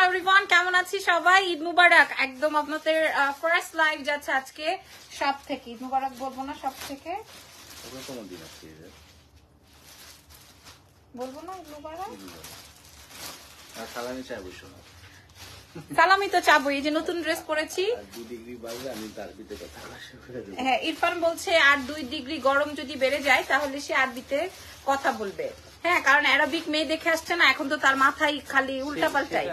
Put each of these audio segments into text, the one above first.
Everyone, কেমন আছি সবাই? ঈদ মুবারক। একদম আপনাদের ফার্স্ট লাইভ যাচ্ছে আজকে সব থেকে। ঈদ মুবারক বলবো না, সব থেকে বলবো না ঈদ মুবারক। সালামি তো চাবো। এই যে নতুন ড্রেস পরেছি। হ্যাঁ, ইরফান বলছে আর 2 ডিগ্রি গরম যদি বেড়ে যায় তাহলে সে আরবিতে কথা বলবে। হ্যাঁ, কারণ অ্যারাবিক মেয়ে দেখে আসছে না, এখন তো তার মাথায় খালি উল্টা পাল্টাই।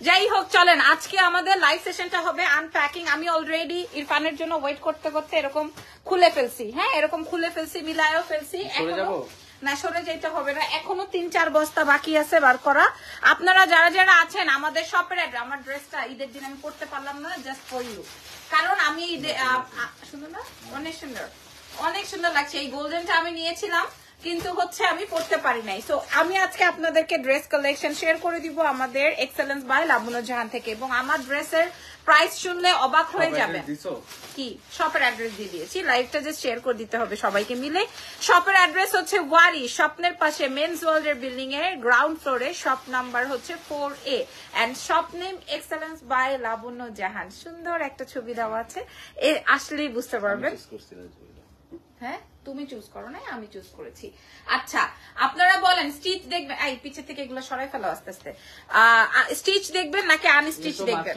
যাই হোক, চলেন আজকে আমাদের লাইভ সেশনটা হবে আনপ্যাকিং। আমি অলরেডি ইরফানের জন্য ওয়েট করতে করতে এরকম খুলে ফেলছি। হ্যাঁ, এরকম খুলে ফেলছি, মিলায়ও ফেলছি। না, সরে যেতে হবে না, এখনো 3-4 বস্তা বাকি আছে বার করা। আপনারা যারা যারা আছেন আমাদের শপের অ্যাড্রেস, আমার ড্রেসটা ঈদের দিন আমি পড়তে পারলাম না, জাস্ট ফর ইউ, কারণ আমি সুন্দর না, অনেক সুন্দর, অনেক সুন্দর লাগছে। এই গোল্ডেনটা আমি নিয়েছিলাম কিন্তু হচ্ছে আমি পড়তে পারি নাই। সো আমি আজকে আপনাদেরকে ড্রেস কালেকশন শেয়ার করে দিব আমাদের এক্সেলেন্স বাই লাবণ্য জাহান থেকে, এবং আমার ড্রেসের প্রাইস শুনলে অবাক হয়ে যাবেন। কি শপের অ্যাড্রেস দিয়ে দিয়েছি, লাইভটা জাস্ট শেয়ার করে দিতে হবে সবাইকে মিলে। শপের অ্যাড্রেস হচ্ছে ওয়ারি, স্বপ্নের পাশে মেন্স ওয়ার্ল্ড এর বিল্ডিং এর গ্রাউন্ড ফ্লোরে, শপ নাম্বার হচ্ছে 4A, and shop name excellence by Labonno Jahan. সুন্দর একটা ছবি দেওয়া আছে, আসলেই বুঝতে পারবেন। হ্যাঁ, তুমি চুজ করো না, আমি চুজ করেছি। আচ্ছা, আপনারা বলেন স্টিচ দেখবেন, এই পিছে থেকে এগুলো সরাই ফেলো আস্তে আস্তে। স্টিচ দেখবেন নাকি আনস্টিচ দেখবেন?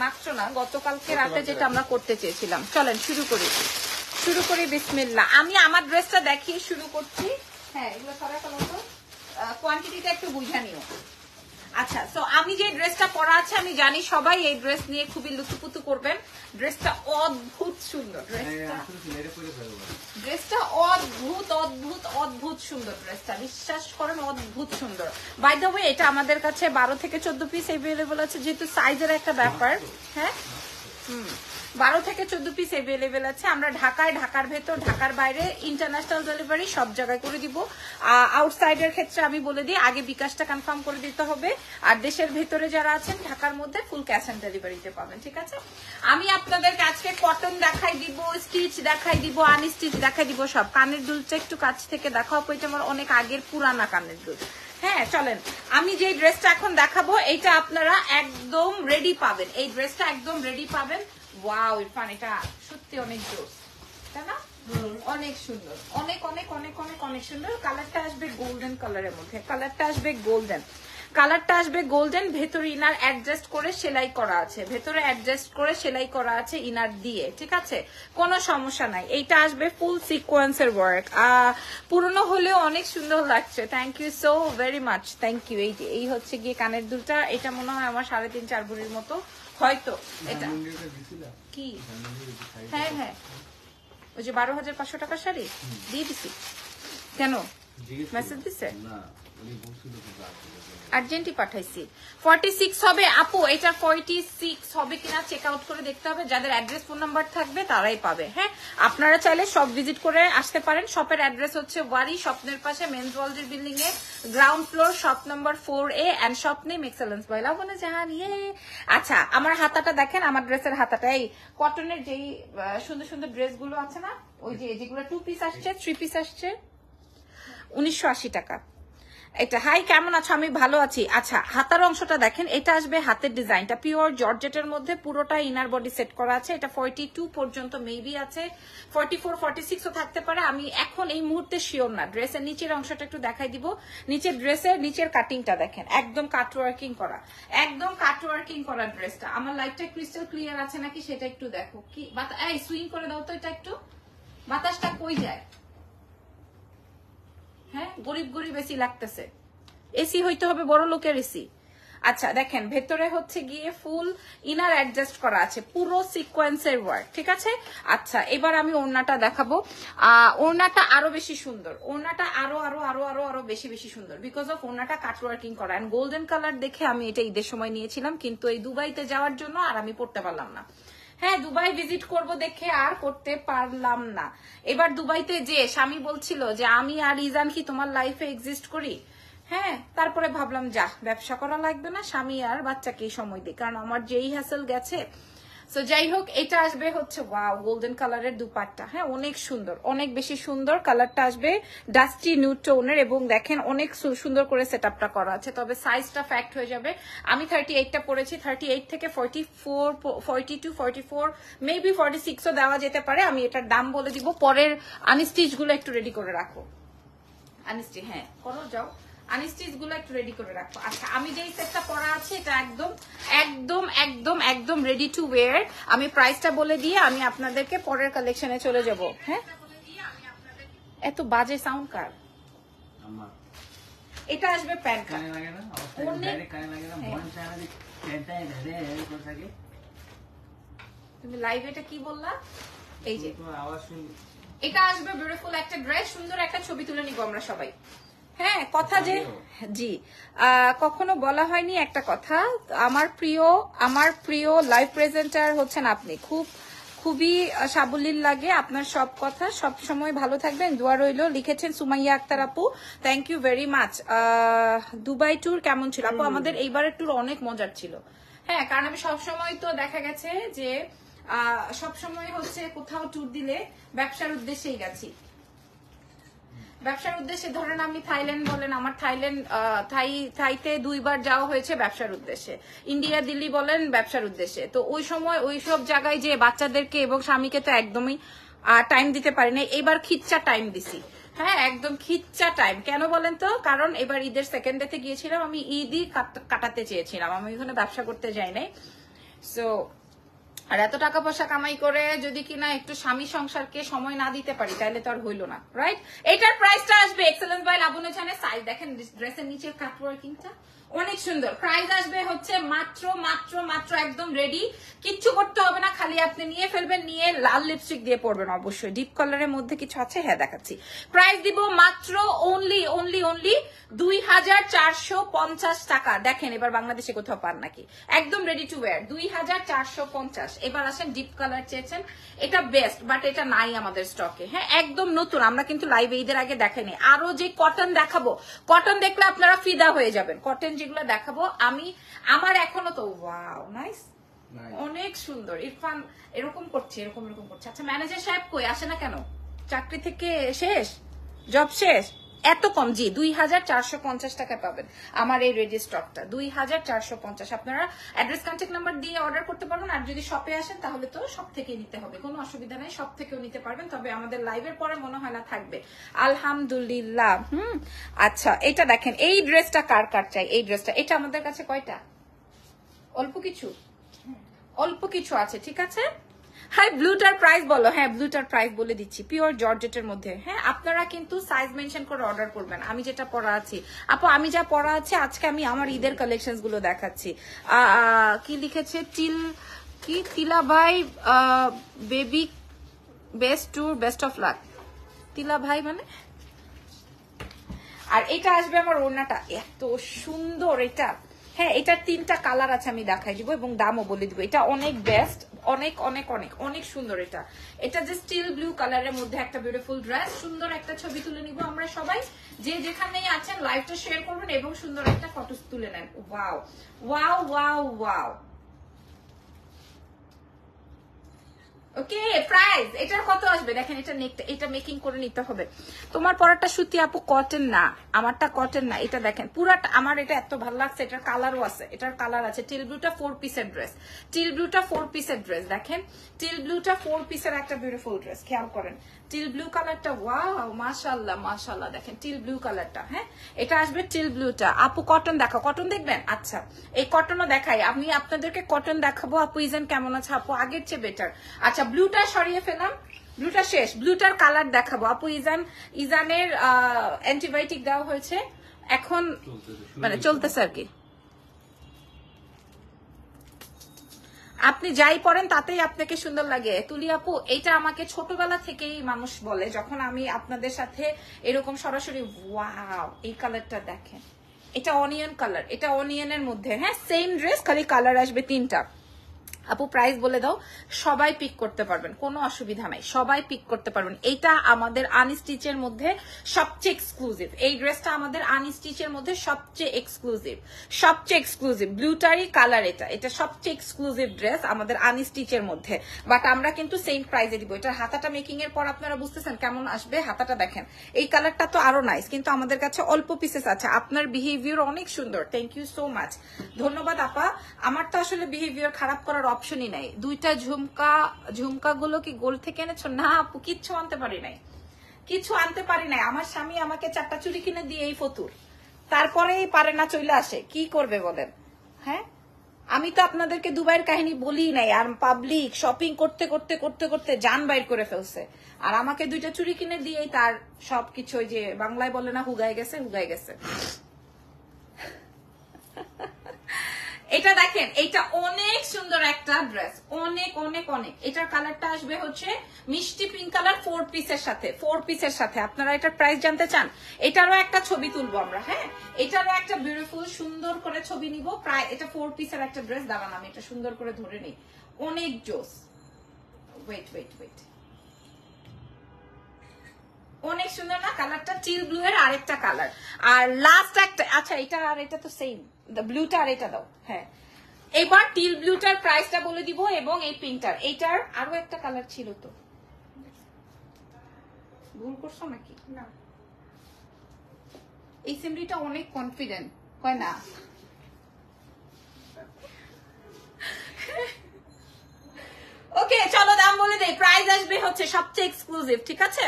মাত্র না, গতকালকে রাতে যেটা আমরা করতে চেয়েছিলাম। চলেন শুরু করি বিসমিল্লাহ। আমি আমার ড্রেসটা দেখিয়ে শুরু করছি। হ্যাঁ, এগুলো সরাই ফেলো তো, কোয়ান্টিটিটা একটু বুঝে নিও। আচ্ছা, সো আমি যে ড্রেসটা পরা আছে আমি জানি সবাই এই ড্রেস নিয়ে খুবই লুতুপুতু করবেন। ড্রেসটা অদ্ভুত সুন্দর, ড্রেসটা অদ্ভুত অদ্ভুত অদ্ভুত সুন্দর, ড্রেসটা বিশ্বাস করেন অদ্ভুত সুন্দর। বাই দ্য ওয়ে, এটা আমাদের কাছে 12 থেকে 14 পিস এভেলেবেল আছে, যেহেতু সাইজের একটা ব্যাপার। হ্যাঁ, 12 থেকে 14 পিস এভেলেবেল আছে। আমরা ঢাকায়, ঢাকার ভেতর, ঢাকার বাইরে ইন্টারন্যাশনাল ডেলিভারি সব জায়গায় করে দিব। আউটসাইডের ক্ষেত্রে আমি বলে দিই, আগে বিকাশটা কনফার্ম করে দিতে হবে। আর দেশের ভেতরে যারা আছেন ঢাকার মধ্যে ফুল ক্যাশ অন ডেলিভারিতে পাবেন, ঠিক আছে? আমি আপনাদেরকে আজকে কটন দেখাই দিব, স্টিচ দেখাই দিব, আনস্টিচ দেখাই দিব সব। কানের দুলটা একটু কাছ থেকে দেখাও, এটা আমার অনেক আগের পুরানা কানের দুল। হ্যাঁ, চলেন আমি যে ড্রেসটা এখন দেখাবো এইটা আপনারা একদম রেডি পাবেন। এই ড্রেসটা একদম রেডি পাবেন। ওয়াও ইরফান, এটা সত্যি অনেক জোস, তাই না? অনেক সুন্দর, অনেক অনেক অনেক অনেক অনেক সুন্দর। কালারটা আসবে গোল্ডেন কালারের মধ্যে, কালারটা আসবে গোল্ডেন, কালারটা আসবে গোল্ডেন। ভেতরে ইনার অ্যাডজাস্ট করে সেলাই করা আছে, ভেতরে অ্যাডজাস্ট করে সেলাই করা আছে ইনার দিয়ে, ঠিক আছে? কোনো সমস্যা নাই। এইটা আসবে ফুল সিকোয়েন্সের ওয়ার্ক। পুরনো হলেও অনেক সুন্দর লাগছে। Thank you so very much, thank you. এই হচ্ছে গিয়ে কানের দুলটা, এটা মনে হয় আমার 3.5-4 ভরির মতো হয়তো। এটা কি? হ্যাঁ হ্যাঁ, ওই যে 12,500 টাকার শাড়ি দিয়ে দিছি। কেন মেসেজ দিছে? আর্জেন্টি পাঠাইছি। 46 হবে আপু, এটা 46 হবে কিনা চেক আউট করে দেখতে হবে। যাদের অ্যাড্রেস ফোন নাম্বার থাকবে তারাই পাবে। হ্যাঁ, আপনারা চাইলে সব ভিজিট করে আসতে পারেন। শপের অ্যাড্রেস হচ্ছে ওয়ারি, স্বপ্নের পাশে মেন্স ওয়ার্ল্ড এর বিল্ডিং এ ground floor, shop number 4A, and shop name excellence by Labonno Jahan. আচ্ছা, আমার হাতাটা দেখেন, আমার ড্রেসের হাতাটা এই কটনের যেই সুন্দর সুন্দর ড্রেস গুলো আছে না, ওই যে যেগুলো 2 পিস আসছে, 3 পিস আসছে, 1980 টাকা। এটা হাই, কেমন আছো? আমি ভালো আছি। আচ্ছা, হাতার অংশটা দেখেন, এটা আসবে হাতের ডিজাইনটা পিওর জর্জেটের মধ্যে, পুরোটা ইনার বডি সেট করা আছে। এটা 42 পর্যন্ত মেবি আছে, 44 46ও থাকতে পারে, আমি এখন এই মুহূর্তে শিওর না। ড্রেসের নিচের অংশটা একটু দেখাই দিব। নিচের ড্রেসের নিচের কাটিংটা দেখেন, একদম কাটওয়ার্কিং করা, একদম কাটওয়ার্কিং করা ড্রেসটা। আমার লাইটটা ক্রিস্টাল ক্লিয়ার আছে নাকি সেটা একটু দেখো। কি এই সুইং করে দাও তো, এটা একটু বাতাসটা কই যায়? হ্যাঁ, গরিব গরিব এসি লাগতেছে, এসি হইতে হবে বড় লোকের এসি। আচ্ছা দেখেন, ভেতরে হচ্ছে গিয়ে ফুল ইনার অ্যাডজাস্ট করা আছে, পুরো সিকোয়েন্সের ওয়ার্ক, ঠিক আছে? আচ্ছা, এবার আমি ওড়নাটা দেখাবো। ওড়নাটা আরো বেশি সুন্দর, ওড়নাটা আরো আরো আরো আরো আরো বেশি বেশি সুন্দর, বিকজ অফ ওড়নাটা কাটওয়ার্কিং করা এন্ড গোল্ডেন কালার দেখে আমি এটা ঈদের সময় নিয়েছিলাম, কিন্তু এই দুবাইতে যাওয়ার জন্য আর আমি পড়তে পারলাম না। হ্যাঁ, দুবাই ভিজিট করব দেখে আর করতে পারলাম না। এবার দুবাইতে যে স্বামী বলছিল যে আমি আর ইজান কি তোমার লাইফে এক্সিস্ট করি। হ্যাঁ, তারপরে ভাবলাম যা, ব্যবসা করা লাগবে না, স্বামী আর বাচ্চাকেই সময় দিই, কারণ আমার যেই হ্যাসেল গেছে সো যাই হোক, এটা আসবে হচ্ছে ওয়াও গোল্ডেন কালারের দুপাট্টা। হ্যাঁ, অনেক সুন্দর, অনেক বেশি সুন্দর। কালারটা আসবে ডাস্টি নিউড টোনের এবং দেখেন অনেক সুন্দর করে সেটআপটা করা আছে। তবে সাইজটা ফ্যাক্ট হয়ে যাবে। আমি 38টা পরেছি, 38 থেকে 44, 42, 44, মেবি 46ও দেওয়া যেতে পারে। আমি এটার দাম বলে দিব। পরের আনস্টিচ গুলো একটু রেডি করে রাখো। আনস্টিচ, হ্যাঁ করো, যাও আনস্টিচ গুলো একটু রেডি করে রাখো। আচ্ছা, আমি যেই সেটটা পরা আছে এটা একদম একদম একদম একদম রেডি টু ওয়্যার। আমি প্রাইসটা বলে দিয়ে আমি আপনাদেরকে পরের কালেকশনে চলে যাব। হ্যাঁ, এত বাজে সাউন্ড কার? এটা আসবে প্যান্ট। তুমি লাইভ এটা কি বললা? এই যে এটা আসবে বিউটিফুল একটা ড্রেস, সুন্দর একটা ছবি তুলে নিব আমরা সবাই। হ্যাঁ, কথা যে জি কখনো বলা হয়নি একটা কথা, আমার প্রিয় লাইভ প্রেজেন্টার হচ্ছেন আপনি। খুবই সাবলীল লাগে আপনার সব কথা, সব সময় ভালো থাকবেন, দোয়া রইল। লিখেছেন সুমাইয়া আক্তার আপু, thank you very much. Dubai tour কেমন ছিল আপু? আমাদের এইবারের ট্যুর অনেক মজার ছিল। হ্যাঁ, কারণ আমি সবসময় তো দেখা গেছে যে সবসময় হচ্ছে কোথাও ট্যুর দিলে ব্যবসার উদ্দেশ্যেই গেছি। ব্যবসার উদ্দেশ্যে ধরেন আমি থাইল্যান্ড বলেন, আমার থাইতে 2 বার যাওয়া হয়েছে ব্যবসার উদ্দেশ্যে। ইন্ডিয়া, দিল্লি বলেন ব্যবসার উদ্দেশ্যে। তো ওই সময় ওই সব জায়গায় যে বাচ্চাদেরকে এবং স্বামীকে তো একদমই টাইম দিতে পারি না। এবার খিচ্চা টাইম দিছি। হ্যাঁ, একদম খিচ্চা টাইম। কেন বলেন তো? কারণ এবার ঈদের সেকেন্ড ডেতে গিয়েছিলাম, আমি ঈদই কাটাতে চেয়েছিলাম, আমি ওখানে ব্যবসা করতে যাই নাই। সো আর এত টাকা পয়সা কামাই করে যদি কিনা একটু স্বামী সংসারকে সময় না দিতে পারি তাহলে তো আর হইলো না, রাইট? এটার প্রাইসটা আসবে Excellence by Labonno channel. Size দেখেন, ড্রেসের নিচের কাট ওয়ার্কিংটা অনেক সুন্দর। প্রাইস আসবে হচ্ছে মাত্র মাত্র মাত্র একদম রেডি, কিচ্ছু করতে হবে না, খালি আপনি নিয়ে ফেলবেন, নিয়ে লাল লিপস্টিক দিয়ে পরবেন। অবশ্যই ডিপ কালারের মধ্যে কিছু আছে, হ্যাঁ দেখাচ্ছি। প্রাইস দিব মাত্র অনলি 2450 টাকা। দেখেন এবার বাংলাদেশে কোথাও পান নাকি, একদম রেডি টু ওয়্যার 2450। এবার আসেন ডিপ কালার চেয়েছেন, এটা বেস্ট বাট এটা নাই আমাদের স্টকে। হ্যাঁ, একদম নতুন, আমরা কিন্তু লাইভ ঈদের আগে দেখাইনি। আরো যে কটন দেখাবো, কটন দেখলে আপনারা ফিদা হয়ে যাবেন। কটন যেগুলো দেখাবো আমার এখনো তো ওয়াও নাইস, অনেক সুন্দর। ইরফান এরকম করছে। আচ্ছা, ম্যানেজার সাহেব কই, আসে না কেন? চাকরি থেকে শেষ, জব শেষ? এত কম? জি, 2450 টাকা পাবেন আমার এই রেডি স্টকটা, 2450। আপনারা অ্যাড্রেস কন্ট্যাক্ট নাম্বার দিয়ে অর্ডার করতে পারবেন। আর যদি শপে আসেন তাহলে তো সব থেকে নিতে হবে, কোনো অসুবিধা নেই, সব থেকেও নিতে পারবেন। তবে আমাদের লাইভের পরে মনে হয় না থাকবে, আলহামদুলিল্লাহ। আচ্ছা, এটা দেখেন, এই ড্রেসটা কার চাই? এই ড্রেসটা, এটা আমাদের কাছে কয়টা? অল্প কিছু আছে, ঠিক আছে। হ্যাঁ, ব্লুটার প্রাইস বলো। হ্যাঁ, ব্লুটার প্রাইস বলে দিচ্ছি, পিওর জর্জেটের মধ্যে। হ্যাঁ, আপনারা কিন্তু সাইজ মেনশন করে অর্ডার করবেন। আমি যেটা পরা আছি আপু, আমি যা পরা আছে আজকে, আমি আমার ঈদের কালেকশন গুলো দেখাচ্ছি। কি লিখেছে তিলা ভাই, baby best tour, best of luck. Tila ভাই মানে, আর এটা আসবে আমার ওড়নাটা, এত সুন্দর এটা। হ্যাঁ, এটার 3টা কালার আছে, আমি দেখাই দিব এবং দামও বলে দিব। এটা অনেক বেস্ট, অনেক অনেক অনেক অনেক সুন্দর। এটা যে স্টিল ব্লু কালারের মধ্যে একটা বিউটিফুল ড্রেস। সুন্দর একটা ছবি তুলে নিব আমরা সবাই, যে যেখানেই আছেন লাইভটা শেয়ার করবেন এবং সুন্দর একটা ফটো তুলে নেন। Wow wow wow wow. Okay, price এটার কত আসবে দেখেন। এটা নেকটা, এটা মেকিং করে নিতে হবে। তোমার পরাটা সুতি আপু, কটন না, আমারটা কটন না। এটা দেখেন পুরাটা আমার, এটা এত ভালো লাগছে। এটার কালারও আছে, এটার কালার আছে। টিল ব্লুটা 4 পিসের ড্রেস, দেখেন টিল ব্লুটা 4 পিসের একটা বিউটিফুল ড্রেস। খেয়াল করেন টিল ব্লু কালারটা, ওয়াও মাশাআল্লাহ দেখেন টিল ব্লু কালারটা। হ্যাঁ, এটা আসবে টিল ব্লুটা। আপু কটন দেখো, কটন দেখবেন? আচ্ছা, এই কটনও দেখাই, আমি আপনাদেরকে কটন দেখাবো। আপু ইজান কেমন আছে? আপু আগের চেয়ে বেটার। আচ্ছা, ব্লুটা সরিয়ে ফেলাম, ব্লুটা শেষ, ব্লুটার কালার দেখাবো। আপু ইজানের অ্যান্টিবায়োটিক দেওয়া হয়েছে, এখন মানে চলতেছে আর কি। আপনি যাই পরেন তাতেই আপনাকে সুন্দর লাগে। তুলি আপু, এইটা আমাকে ছোটবেলা থেকেই মানুষ বলে, যখন আমি আপনাদের সাথে এরকম সরাসরি। ওয়াও, এই কালারটা দেখেন, এটা অনিয়ন কালার, এটা অনিয়নের মধ্যে। হ্যাঁ, সেম ড্রেস, খালি কালার আসবে 3টা। আপু প্রাইস বলে দাও। সবাই পিক করতে পারবেন, কোনো অসুবিধা নাই, সবাই পিক করতে পারবেন। এইটা আমাদের আনস্টিচের মধ্যে সবচেয়ে এক্সক্লুসিভ, এই ড্রেসটা আমাদের আনস্টিচের মধ্যে সবচেয়ে এক্সক্লুসিভ ব্লুটারি কালার। এটা সবচেয়ে এক্সক্লুসিভ ড্রেস আমাদের আনস্টিচের মধ্যে, বাট আমরা কিন্তু সেম প্রাইসে দিব। এটার হাতাটা মেকিং এর পর আপনারা বুঝতেছেন কেমন আসবে। হাতাটা দেখেন, এই কালারটা তো আরো নাইস, কিন্তু আমাদের কাছে অল্প পিসেস আছে। আপনার বিহেভিয়ার অনেক সুন্দর, থ্যাংক ইউ সো মাচ, ধন্যবাদ আপা। আমার তো আসলে বিহেভিয়ার খারাপ করার অপশনই নাই। দুইটা ঝুমকা গুলো কি গোল থেকে এনেছো? না আপু, কিচ্ছু আনতে পারি নাই, আমার স্বামী আমাকে 4টা চুড়ি কিনে দিয়ে এই ফতুর, তারপরেই পারে না, চলে আসে, কি করবে বলেন? হ্যাঁ, আমি তো আপনাদেরকে দুবাইয়ের কাহিনী বলি নাই, আর পাবলিক শপিং করতে করতে করতে করতে জান বাইর করে ফেলছে, আর আমাকে 2টা চুড়ি কিনে দিয়েই তার সবকিছু, ওই যে বাংলায় বলে না, হুগায় গেছে। এটা দেখেন, এটা অনেক সুন্দর একটা ড্রেস, অনেক অনেক অনেক। এটার কালারটা আসবে হচ্ছে মিষ্টি পিঙ্ক কালার, 4 পিসের সাথে। আপনারা এটার প্রাইস জানতে চান? এটারও একটা ছবি তুলবো আমরা, হ্যাঁ, এটারও একটা বিউটিফুল সুন্দর করে ছবি নিব। প্রায় এটা 4 পিসের একটা ড্রেস। দাঁড়ান আমি এটা সুন্দর করে ধরে নিই, অনেক জোস। ওয়েট, অনেক সুন্দর না কালারটা? টিল ব্লু এর আরেকটা কালার, আর লাস্ট একটা, আচ্ছা এটা আর এটা তো সেম, ব্লুটা আর এটা দাও। হ্যাঁ, এবার টিল ব্লুটার প্রাইসটা বলে দিব, এবং এই পিঙ্কটার, এইটার আরো একটা কালার ছিল, তো ভুল করছো নাকি? না, এই সিমরিটা অনেক কনফিডেন্ট, কয় না? ওকে চলো দাম বলে দেই। প্রাইস আসবে হচ্ছে সবচেয়ে এক্সক্লুসিভ, ঠিক আছে?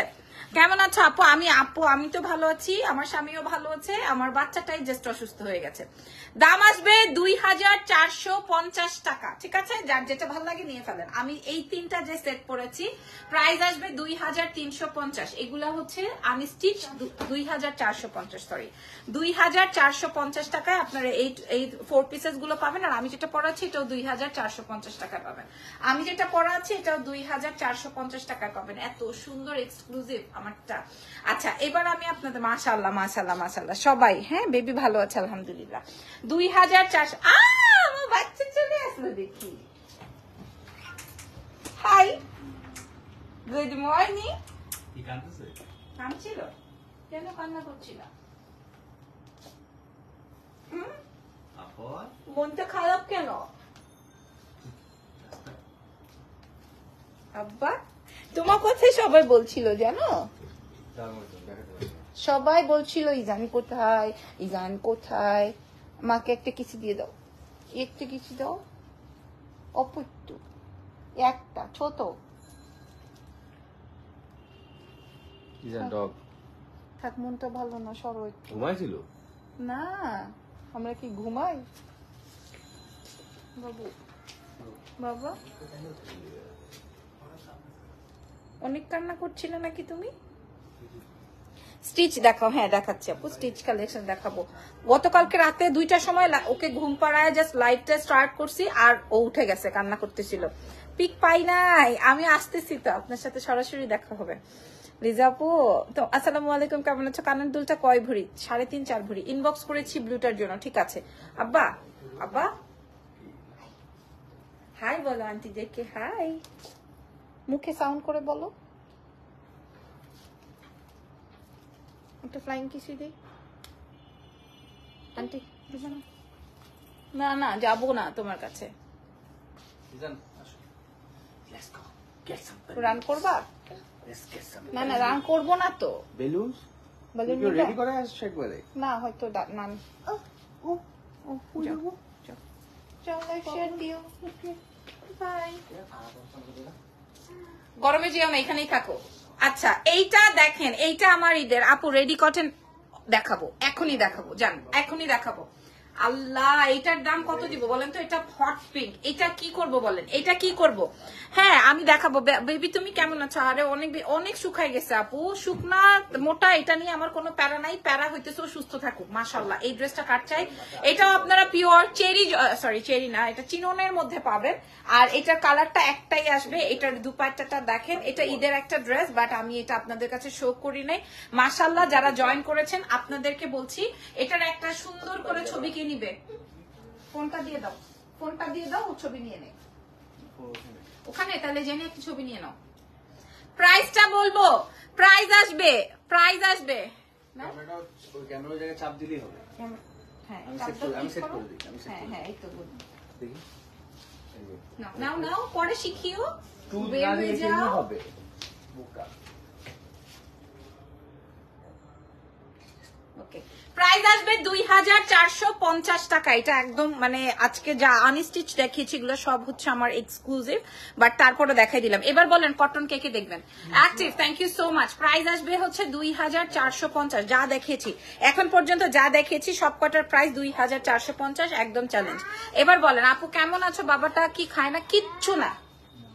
কেমন আছো আপু? আমি তো ভালো আছি, আমার স্বামীও ভালো আছে, আমার বাচ্চাটাই জাস্ট অসুস্থ হয়ে গেছে। দাম আসবে 2450 টাকা, ঠিক আছে? যার যেটা ভালো লাগে নিয়ে ফেলেন। আমি এই 3টা যে সেট পরেছি, প্রাইস আসবে 2450। এগুলা হচ্ছে আনস্টিচ, 2450, সরি 2450 টাকায় আপনারা এই 4 পিসেস গুলো পাবেন। আর আমি যেটা পরাচ্ছি এটাও 2450 টাকায় পাবেন। আমি যেটা পরা আছে এটাও 2450 টাকায় পাবেন। এত সুন্দর এক্সক্লুসিভ আমারটা। আচ্ছা, এবার আমি আপনাদের, মাশাআল্লাহ সবাই, হ্যাঁ, বেবি ভালো আছে আলহামদুলিল্লাহ। 2400। আমার বাচ্চা চলে আসলো দেখি। Hi, good morning. কি কাঁদতেছে? কাঁদছিল কেন? কান্না করছিল? মনটা খারাপ কেন আব্বা? তোমার কথাই সবাই বলছিল জানো, সবাই বলছিল ইজান কোথায়। মাকে একটা কিছু দিয়ে দাও, একটা কিছু দাও, অপট্টু একটা ছোট। থাক, মনটা ভালো না, সরো একটু। ঘুমাইছিল না, আমরা কি ঘুমাই বাবু? বাবা অনেক কান্না করছিলে নাকি তুমি? স্টিচ দেখাও। হ্যাঁ দেখাচ্ছি আপু, স্টিচ কালেকশন দেখাবো। গতকালকে রাতে 2টার সময় ওকে ঘুম পাড়ায় জাস্ট লাইটটা স্টার্ট করছি, আর ও উঠে গেছে, কান্না করতেছিল। পিক পাই নাই, আমি আসতেছি তো, আপনার সাথে সরাসরি দেখা হবে। লিজা আপু তো আসসালামু আলাইকুম, কেমন আছো? কানের দুলটা কয় ভরি? 3.5-4 ভরি। ইনবক্স করেছি ব্লুটার জন্য, ঠিক আছে? আব্বা হাই বলো আন্টি দেখে, হাই, মুখে সাউন্ড করে বলো। একটা ফ্লাইং কিসি দেই আন্টি। না যাবো না তোমার কাছে। রান করবা? না রান করবো না তো। বেলুন রেডি করে আসছে একবারে। না হয়তো নান গরমে যেও না, এখানেই থাকো। আচ্ছা, এইটা দেখেন, এইটা আমার ঈদের আপু রেডি কটন দেখাবো, এখনই দেখাবো, জান এখনই দেখাবো। আল্লাহ, এটার দাম কত দিব বলেন তো? এটা হট পিঙ্ক, এটা কি করব বলেন? এটা কি করব? হ্যাঁ আমি দেখাবো। বেবি তুমি কেমন আছো? আরে অনেক শুকাই গেছে আপু, শুকনা মোটা, এটা নিয়ে আমার কোনো প্যারা নাই। প্যারা হইতেছে সুস্থ থাকুক, মাশাআল্লাহ। এই ড্রেসটা কাট চাই, এটাও আপনারা পিওর চেরি না, এটা চিননের মধ্যে পাবেন। আর এটার কালারটা একটাই আসবে। এটার দুপাট্টাটা দেখেন, এটা ঈদের একটা ড্রেস, বাট আমি এটা আপনাদের কাছে শো করি নাই। মাশাআল্লাহ, যারা জয়েন করেছেন আপনাদেরকে বলছি, এটার একটা সুন্দর করে ছবি কে নিবে। ফোনটা দিয়ে দাও, ছবি নিয়ে নে। ওখানে তাহলে জেনে একটু ছবি নিয়ে নাও। প্রাইসটা বলবো, প্রাইস আসবে না? ওই ক্যামেরার জায়গায় চাপ দিলেই হবে। হ্যাঁ আমি সেট করে দিই। হ্যাঁ এই তো বলুন। দেখি নাও পরে শিখিও। টুল বের না হয়ে দিয়ে যাও। হবে বোকা। ওকে, প্রাইস আসবে 2450 টাকা। এটা একদম মানে আজকে যা আনস্টিচ দেখিয়েছি এগুলো সব হচ্ছে আমার এক্সক্লুসিভ, বাট তারপরে দেখাই দিলাম। এবার বলেন কটন কেকে দেখবেন active. Thank you so much. Price আসবে হচ্ছে 2450। যা দেখিয়েছি এখন পর্যন্ত, যা দেখিয়েছি সব কটার প্রাইস 2450, একদম চ্যালেঞ্জ। এবার বলেন আপু কেমন আছো? বাবাটা কি খায় না? কিচ্ছু না,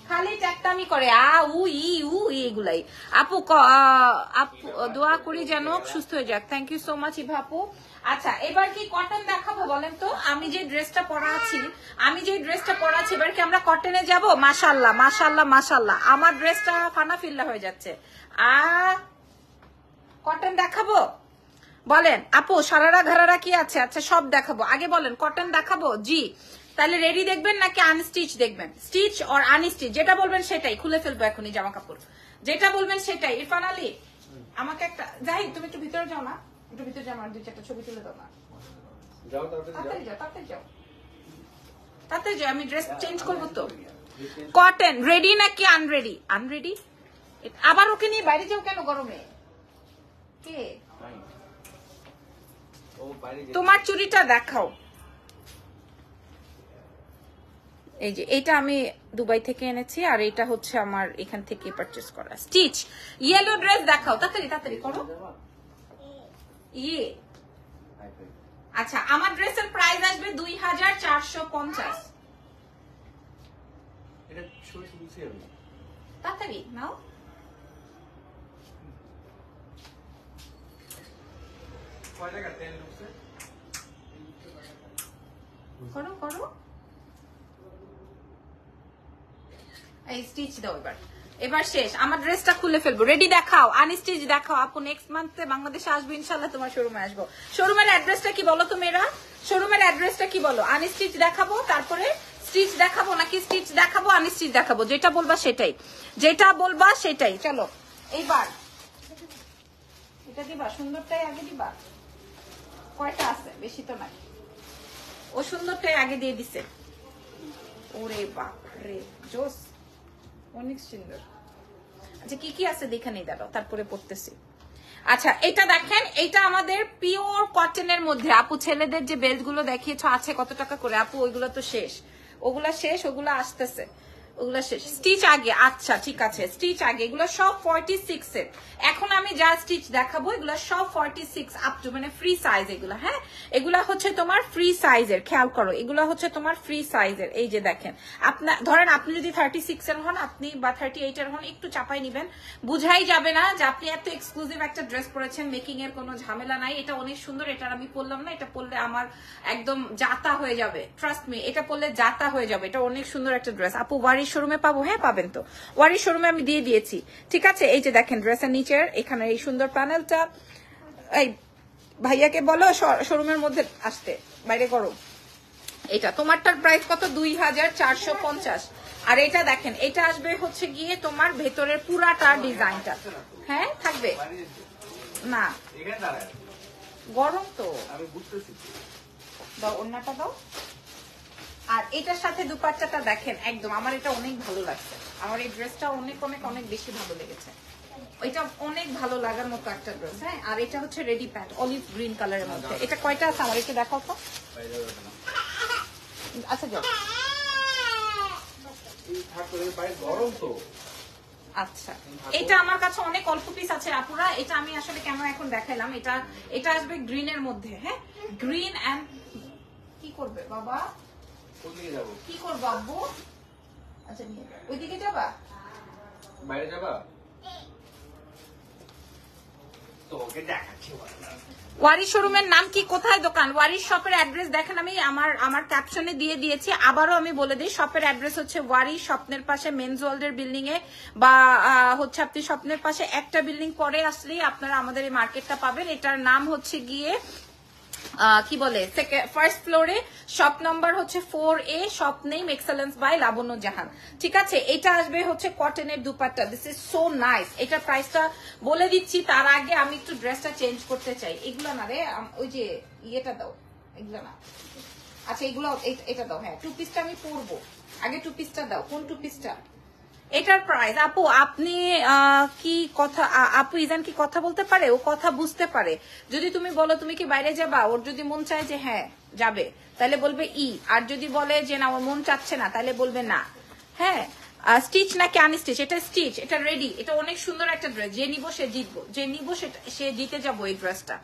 খালি চাকতামি করে এগুলাই। আপু দোয়া করি যেন সুস্থ হয়ে যাক। Thank you so much Eva আপু। আচ্ছা এবার কি কটন দেখাবো বলেন তো? আমি যে ড্রেসটা পরাচ্ছি এবার কি আমরা কটনে যাব? মাশাআল্লাহ মাশাআল্লাহ মাশাআল্লাহ, আমার ড্রেসটা ফানা ফিল্লা হয়ে যাচ্ছে। কটন দেখাবো বলেন আপু? সারারা ঘরারা কি আছে? আচ্ছা সব দেখাবো। আগে বলেন কটন দেখাবো? জি। তাহলে রেডি দেখবেন নাকি আনস্টিচ দেখবেন? স্টিচ অর আনস্টিচ, যেটা বলবেন সেটাই। খুলে ফেলবো এখনই জামা কাপড়, যেটা বলবেন সেটাই। ইরফান আলী আমাকে একটা যাই, তুমি একটু ভিতরে যাও না, একটু ভিতরে যাও, আমার 2-4টা ছবি তুলে দাও না। যাও তাড়াতাড়ি যাও, আমি ড্রেস চেঞ্জ করবো তো। কটন রেডি নাকি আনরেডি? আনরেডি। আবার ওকে নিয়ে বাইরে যাও কেন গরমে? কে তোমার চুড়িটা দেখাও। এই যে এটা আমি দুবাই থেকে এনেছি, আর এটা হচ্ছে আমার এখান থেকে পারচেজ করা স্টিচ। ইয়েলো ড্রেস দেখাও, তাড়াতাড়ি করো। ইয়ে আচ্ছা, আমার ড্রেসের প্রাইস আসবে 2450। এটা ছবি তুলছি আমি। তাড়াতাড়ি নাও। কয় টাকা তেল ঢুকছে? করো এই স্টিচ দাও। এবার শেষ, আমার ড্রেসটা খুলে ফেলবো। রেডি দেখাও, আনস্টিচ দেখাও। আপু নেক্সট মান্থে বাংলাদেশে আসবে ইনশাআল্লাহ, তোমার শোরুমে আসবো। শোরুমের অ্যাড্রেসটা কি বলো তো মেয়েরা? শোরুমের অ্যাড্রেসটা কি বলো? আনস্টিচ দেখাবো, তারপরে স্টিচ দেখাবো নাকি স্টিচ দেখাবো আনস্টিচ দেখাবো? যেটা বলবা সেটাই। চলো এইবার এটা দিবা, সুন্দরটাই আগে দিবা। কয়টা আছে? বেশি তো নাই। ও সুন্দরটাই আগে দিয়ে দিছে। ওরে বাপ রে, জোস, অনেক সুন্দর। আচ্ছা কি আছে দেখে নেই, দাঁড়াও তারপরে পড়তেছি। আচ্ছা এটা দেখেন, এটা আমাদের পিওর কটনের মধ্যে। আপু ছেলেদের যে বেল্ট গুলো দেখিয়েছো আছে কত টাকা করে? আপু ওইগুলো তো শেষ, ওগুলা আসতেছে, ওগুলা শেষ। স্টিচ আগে, আচ্ছা ঠিক আছে, স্টিচ আগে। এগুলো সব 46 এর। এখন আমি যা স্টিচ দেখাবো এগুলো সব 46 আপ টু, মানে ফ্রি সাইজ এগুলো। হ্যাঁ এগুলা হচ্ছে তোমার ফ্রি সাইজের, খেয়াল করো এগুলো হচ্ছে তোমার ফ্রি সাইজের। এই যে দেখেন, আপনার ধরেন আপনি যদি 36 এর হন আপনি বা 38 এর হন, একটু চাপাই নিবেন, বুঝাই যাবে না যে আপনি এত এক্সক্লুসিভ একটা ড্রেস পরেছেন। মেকিং এর কোনো ঝামেলা নাই। এটা অনেক সুন্দর, এটা আমি পরলাম না, এটা পরলে আমার একদম জাতা হয়ে যাবে। ট্রাস্ট মি, এটা পরলে জাতা হয়ে যাবে। এটা অনেক সুন্দর একটা ড্রেস। আপু ওয়ারির শোরুমে পাবো? হ্যাঁ পাবেন তো, ওয়ারির শোরুমে আমি দিয়ে দিয়েছি। ঠিক আছে, এই যে দেখেন ড্রেসের নিচের এখানে এই সুন্দর প্যানেলটা। এই ভাইয়াকে বলো শোরুমের মধ্যে আসতে, বাইরে করো। এটা তোমারটার প্রাইস কত? 2450। আর এটা দেখেন, এটা আসবে হচ্ছে গিয়ে তোমার ভেতরের পুরাটা ডিজাইনটা। হ্যাঁ থাকবে না, গরম তো, আমি বুঝতেছি। দাও ওন্নাটা দাও। আর এটার সাথে দুপাট্টাটা দেখেন, একদম আমার এটা অনেক ভালো লাগছে। আমার এই ড্রেসটা অনেক অনেক অনেক বেশি ভালো লেগেছে। এটা অনেক ভালো লাগার মতো একটা ড্রেস। হ্যাঁ আর এটা হচ্ছে রেডি প্যান্ট, অলিভ গ্রিন কালারের মধ্যে। এটা কয়টা আছে আমার একটু দেখাও তো। আচ্ছা যাও। গরম তো। আচ্ছা এটা আমার কাছে অনেক অল্প পিস আছে আপুরা। এটা আমি আসলে কেন এখন দেখাইলাম, এটা আসবে গ্রিনের মধ্যে। হ্যাঁ গ্রিন এন্ড কি করবে বাবা? কি করবো আব্বু? আচ্ছা নিয়ে ওইদিকে যাবা, বাইরে যাবা? তোকে দেখাচ্ছি। ওয়ারি শোরুমের নাম কি, কোথায় দোকান? ওয়ারি শপের অ্যাড্রেস দেখেন আমি আমার ক্যাপশনে দিয়ে দিয়েছি, আবারও আমি বলে দিই। শপের অ্যাড্রেস হচ্ছে ওয়ারি, স্বপ্নের পাশে মেন্স ওয়ার্ল্ডের বিল্ডিং এ, বা হচ্ছে আপনি স্বপ্নের পাশে একটা বিল্ডিং পরে আসলেই আপনারা আমাদের এই মার্কেটটা পাবেন। এটার নাম হচ্ছে গিয়ে কি বলে ফার্স্ট ফ্লোরে শপ নাম্বার হচ্ছে 4A, shop name excellence by Labonno Jahan. ঠিক আছে, এটা আসবে হচ্ছে কটনের dupatta. This is so nice. এটার প্রাইসটা বলে দিচ্ছি, তার আগে আমি একটু ড্রেসটা চেঞ্জ করতে চাই। এগুলো না রে, ওই যে ইয়েটা দাও, এগুলো না। আচ্ছা এগুলো, এটা দাও। হ্যাঁ, টু পিসটা আমি পরবো, আগে টু পিসটা দাও। কোন টু পিসটা? এটার প্রাইস আপু, আপনি কি কথা, আপু ইজান কি কথা বলতে পারে? ও কথা বুঝতে পারে। যদি তুমি বলো তুমি কি বাইরে যাবা, ওর যদি মন চায় যে হ্যাঁ যাবে, তাহলে বলবে ই। আর যদি বলে যে না ওর মন চাচ্ছে না, তাহলে বলবে না। হ্যাঁ, স্টিচ নাকি আনস্টিচ? এটা স্টিচ, এটা রেডি। এটা অনেক সুন্দর একটা ড্রেস। যে নিবো সে জিতবো, যে নিবো সে জিতে যাবো এই ড্রেসটা।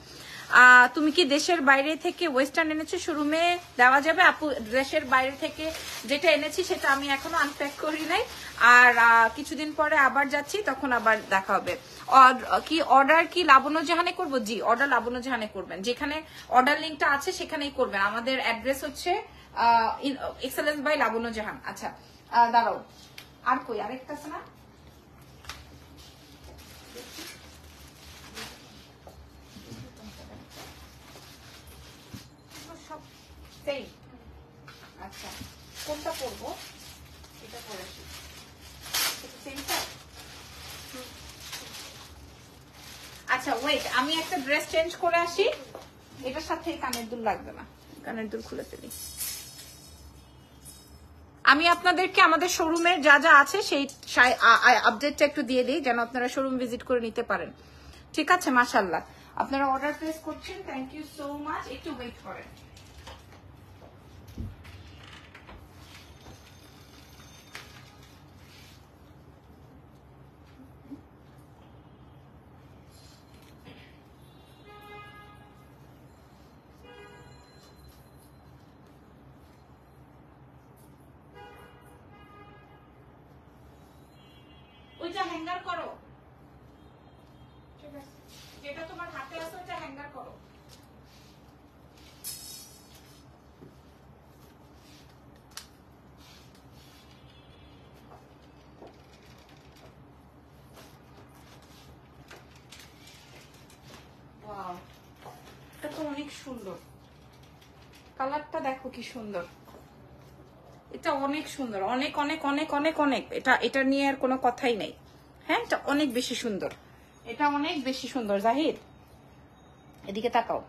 তুমি কি দেশের বাইরে থেকে ওয়েস্টার্ন এনেছো? শোরুমে দেওয়া যাবে আপু। দেশের বাইরে থেকে যেটা এনেছি সেটা আমি এখনো আনপ্যাক করি নাই, আর কিছুদিন পরে আবার যাচ্ছি, তখন আবার দেখা হবে। কি অর্ডার কি লাবণ্য জাহানে করবো? জি, অর্ডার লাবণ্য জাহানে করবেন। যেখানে অর্ডার লিঙ্কটা আছে সেখানেই করবেন। আমাদের অ্যাড্রেস হচ্ছে এক্সেলেন্স বাই লাবণ্য জাহান। আচ্ছা দাঁড়াও, আর কই আরেকটা আছে না? আচ্ছা কোনটা পরবো? এটা পরেছি। আচ্ছা ওয়েট, আমি একটা ড্রেস চেঞ্জ করে আসি। এটার সাথে কানের দুল লাগবে না, কানের দুল খুলে ফেলি। আমি আপনাদেরকে আমাদের শোরুমের যা যা আছে সেই আপডেটটা একটু দিয়ে দিই, যেন আপনারা শোরুম ভিজিট করে নিতে পারেন। ঠিক আছে, মাশাআল্লাহ আপনারা অর্ডার প্লেস করছেন, থ্যাংক ইউ সো মাচ। একটু ওয়েট করেন। ওইটা হ্যাঙ্গার করো, ঠিক আছে? যেটা তোমার হাতে আছে ওইটা হ্যাঙ্গার করো। ওয়াও, এটা তো অনেক সুন্দর। কালারটা দেখো কি সুন্দর। এটা অনেক সুন্দর, অনেক অনেক অনেক অনেক অনেক। এটা নিয়ে আর কোনো কথাই নেই। হ্যাঁ, এটা অনেক বেশি সুন্দর, এটা অনেক বেশি সুন্দর। জাহিদ এদিকে তাকাও।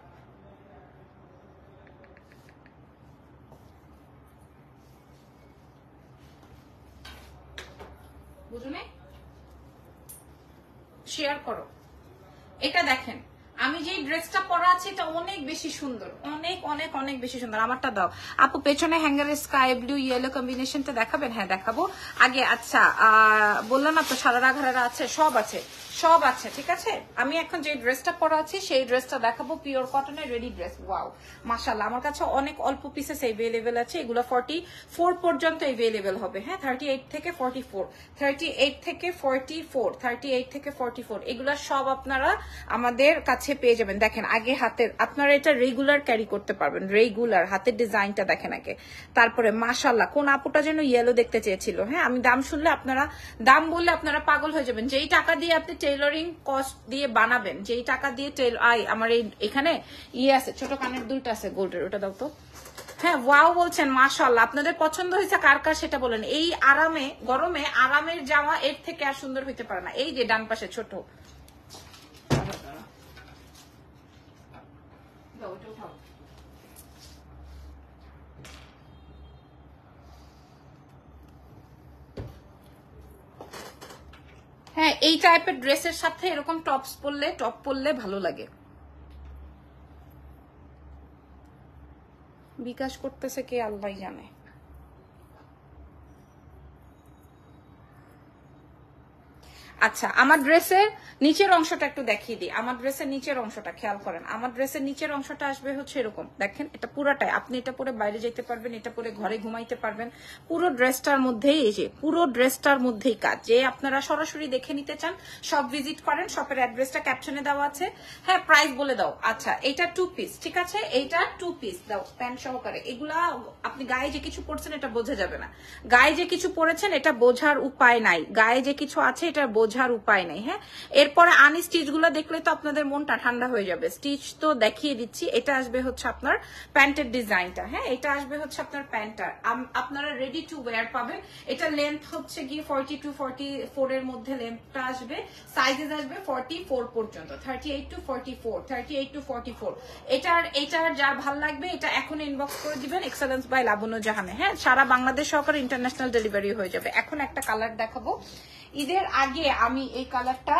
বুঝুনে শেয়ার করো। এটা দেখেন, আমি যে ড্রেসটা পরা আছে এটা অনেক বেশি সুন্দর, অনেক অনেক অনেক বেশি সুন্দর। আমারটা দাও আপু। পেছনে হ্যাঙ্গারের স্কাই ব্লু ইয়েলো কম্বিনেশনটা দেখাবেন? হ্যাঁ দেখাবো। আগে আচ্ছা বললাম না তো সারারা ঘাড়ারা আছে, সব আছে, সব আছে। ঠিক আছে, আমি এখন যে ড্রেসটা পরা আছি সেই ড্রেসটা দেখাবো। পিওর কটনের রেডি ড্রেস। ওয়াও মাশাআল্লাহ, আমার কাছে অনেক অল্প পিসেস এভেলেবেল আছে। এগুলো 44 পর্যন্ত এভেলেবেল হবে। হ্যাঁ, 38 থেকে 44, 38 থেকে 44, 38 থেকে 44 এগুলা সব আপনারা আমাদের কাছে পেয়ে যাবেন। দেখেন আগে হাতের, আপনারা এটা রেগুলার ক্যারি করতে পারবেন। রেগুলার হাতের ডিজাইনটা দেখেন আগে। তারপরে মাশাআল্লাহ, কোন আপুটা যেন ইয়েলো দেখতে চেয়েছিল। হ্যাঁ, আমি দাম শুনলে আপনারা, দাম বললে আপনারা পাগল হয়ে যাবেন। যেই টাকা দিয়ে আপনি টেইলরিং কস্ট দিয়ে বানাবেন, যেই টাকা দিয়ে আমার এখানে ইয়ে আছে, ছোট কানের দুলটা আছে গোল্ডের, ওটা দাও তো। হ্যাঁ ওয়াও বলছেন, মাশাআল্লাহ আপনাদের পছন্দ হয়েছে কার কার সেটা বলেন। এই আরামে গরমে আরামের জামা এর থেকে আর সুন্দর হইতে পারে না। এই যে ডান পাশে ছোট, হ্যাঁ এই টাইপের ড্রেসের সাথে এরকম টপ পরলে ভালো লাগে। বিকাশ করতেছে কে আল্লাহ জানে। আচ্ছা, আমার ড্রেসের নিচের অংশটা একটু দেখিয়ে দিই। আমার ড্রেসের নিচের অংশটা খেয়াল করেন। আমার ড্রেসের নিচের অংশটা আসবে হচ্ছে এরকম। দেখেন এটা পুরোটাই, আপনি এটা পরে বাইরে যেতে পারবেন, এটা পরে ঘরে ঘুমাইতে পারবেন। পুরো ড্রেসটার মধ্যেই, এই যে পুরো ড্রেসটার মধ্যেই কাজ। যে আপনারা সরাসরি দেখে নিতে চান সব ভিজিট করেন। শপের অ্যাড্রেসটা ক্যাপশনে দেওয়া আছে। হ্যাঁ, প্রাইস বলে দাও। আচ্ছা, এটা 2 পিস, ঠিক আছে? এইটা 2 পিস দাও প্যান্ট সহকারে। এগুলা আপনি গায়ে যে কিছু পরছেন এটা বোঝা যাবে না। গায়ে যে কিছু পরেছেন এটা বোঝার উপায় নাই। গায়ে যে কিছু আছে এটা বোঝার উপায় নেই। হ্যাঁ, এরপরে আনি স্টিচ গুলো দেখলে তো আপনাদের মনটা ঠান্ডা হয়ে যাবে। স্টিচ তো দেখিয়ে দিচ্ছি। এটা আসবে হচ্ছে আপনার প্যান্টের ডিজাইনটা। হ্যাঁ, এটা আসবে হচ্ছে আপনার প্যান্টটা, আপনারা রেডি টু ওয়্যার পাবেন। এটা লেন্থ হচ্ছে গিয়ে 40 to 44 এর মধ্যে লেন্থটা আসবে। সাইজেস আসবে 44 পর্যন্ত, 38 to 44, 38 to 44। এটার যার ভাল লাগবে এটা এখন ইনবক্স করে দিবেন এক্সেলেন্স বাই লাবণ্য জাহানে। হ্যাঁ, সারা বাংলাদেশ সহকারে ইন্টারন্যাশনাল ডেলিভারি হয়ে যাবে। এখন একটা কালার দেখাবো। ঈদের আগে আমি এই কালারটা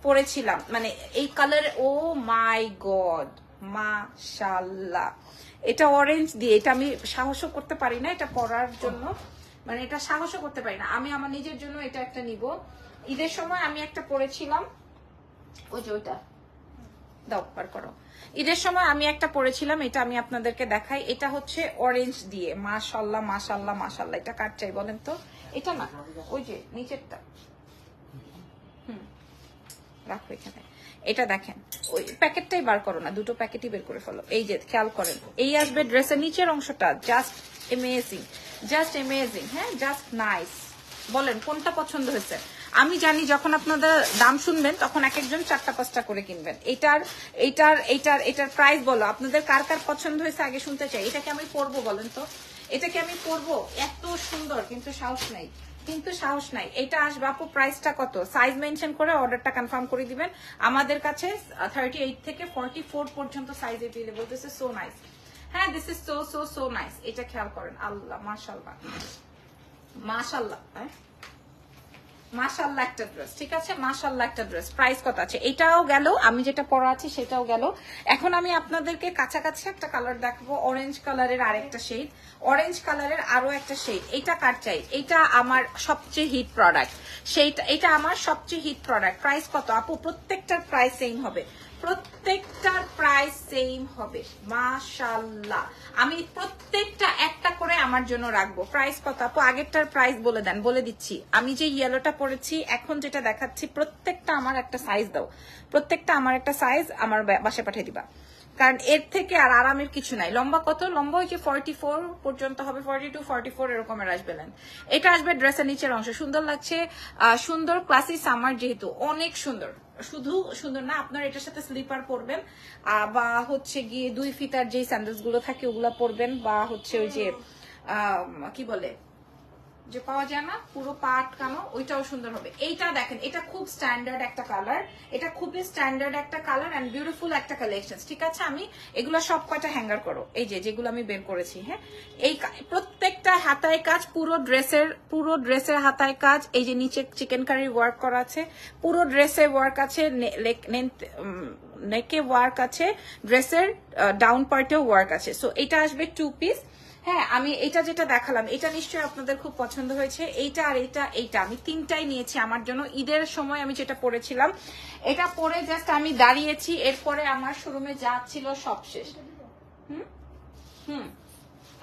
পরেছিলাম, মানে এই কালার, ও মাই গড, মাশাআল্লাহ। এটা অরেঞ্জ দিয়ে, এটা আমি সাহসও করতে পারি না এটা পরার জন্য, মানে এটা সাহসও করতে পারি না। আমি আমার নিজের জন্য এটা একটা নিব। ঈদের সময় আমি একটা পরেছিলাম, ওই যে ওইটা দাও পার করো। ঈদের সময় আমি একটা পরেছিলাম, এটা আমি আপনাদেরকে দেখাই। এটা হচ্ছে অরেঞ্জ দিয়ে, মাশাআল্লাহ মাশাআল্লাহ মাশাআল্লাহ। এটা কার চাই বলেন তো? এটা না, ওই যে নিচেরটা, রাখো এখানে। এটা দেখেন, ওই প্যাকেটটাই বার করো না, দুটো প্যাকেটই বের করে ফেলো। এই যে খেয়াল করেন, এই আসবে ড্রেসের নিচের অংশটা, জাস্ট এমেজিং, জাস্ট এমেজিং। হ্যাঁ, জাস্ট নাইস। বলেন কোনটা পছন্দ হয়েছে? আমি জানি যখন আপনাদের দাম শুনবেন তখন এক একজন 4টা-5টা করে কিনবেন। এটার প্রাইস বলো, আপনাদের কার কার পছন্দ হয়েছে আগে শুনতে চাই। এটাকে আমি পরবো বলেন তো? এটাকে আমি পরবো? এত সুন্দর, কিন্তু সাহস নাই। এটা আসবে আপু, প্রাইসটা কত? সাইজ মেনশন করে অর্ডারটা কনফার্ম করে দিবেন। আমাদের কাছে 38 থেকে 44 পর্যন্ত size available. This is so nice. হ্যাঁ, দিস ইজ সো নাইস। এটা খেয়াল করেন, আল্লাহ মাশাআল্লাহ মাশাআল্লাহ। হ্যাঁ, মাশাআল্লাহ একটা ড্রেস, ঠিক আছে, মাশাআল্লাহ একটা ড্রেস। প্রাইস কত আছে? এটাও গেল, আমি যেটা পরা আছে সেটাও গেল। এখন আমি আপনাদেরকে কাছাকাছি একটা কালার দেখাবো, অরেঞ্জ কালারের আরেকটা শেড, অরেঞ্জ কালারের আরো একটা শেড। এটা কার চাই? এটা আমার সবচেয়ে হিট প্রোডাক্ট, এটা আমার সবচেয়ে হিট প্রোডাক্ট। প্রাইস কত আপু? প্রত্যেকটার প্রাইস সেম হবে, প্রত্যেকটার প্রাইস সেম হবে। মাশাআল্লাহ, আমি প্রত্যেকটা একটা করে আমার জন্য রাখবো। প্রাইস কত আপু? আগেরটার প্রাইস বলে দেন। বলে দিচ্ছি, আমি যে ইয়েলোটা পরেছি, এখন যেটা দেখাচ্ছি, প্রত্যেকটা আমার একটা সাইজ দাও, প্রত্যেকটা আমার একটা সাইজ আমার বাসায় পাঠিয়ে দিবা, কারণ এর থেকে আর আরামের কিছু নাই। লম্বা কত? লম্বা হচ্ছে 44 পর্যন্ত হবে, 42 44 এরকমের আসবে লেন্থ। এটা আসবে ড্রেসের নিচের অংশ। সুন্দর লাগছে, সুন্দর ক্লাসি সামার, যেহেতু অনেক সুন্দর। শুধু সুন্দর না, আপনার এটার সাথে স্লিপার পরবেন, বা হচ্ছে গিয়ে 2 ফিতার যে স্যান্ডেলস গুলো থাকে ওগুলা পরবেন, বা হচ্ছে ওই যে কি বলে যে পাওয়া যায় না পুরো পা আটকানো, ওইটাও সুন্দর হবে। এইটা দেখেন, এটা খুব স্ট্যান্ডার্ড একটা কালার, এটা খুবই স্ট্যান্ডার্ড একটা কালার এন্ড বিউটিফুল একটা কালেকশন। ঠিক আছে, আমি এগুলো সব কয়টা হ্যাঙ্গার করো, এই যেগুলো আমি বের করেছি। হ্যাঁ, এই প্রত্যেকটা হাতায় কাজ, পুরো ড্রেসের হাতায় কাজ। এই যে নিচে চিকেন কারি ওয়ার্ক করা আছে, পুরো ড্রেসে ওয়ার্ক আছে, নেকে ওয়ার্ক আছে, ড্রেসের ডাউন পার্টেও ওয়ার্ক আছে। সো এটা আসবে 2 পিস। হ্যাঁ, আমি এটা যেটা দেখালাম এটা নিশ্চয়ই আপনাদের খুব পছন্দ হয়েছে। এইটা আর এইটা আমি 3টাই নিয়েছি আমার জন্য। ঈদের সময় আমি যেটা পরেছিলাম, এটা পরে জাস্ট আমি দাঁড়িয়েছি, এরপরে আমার শোরুমে যা ছিল সব শেষ।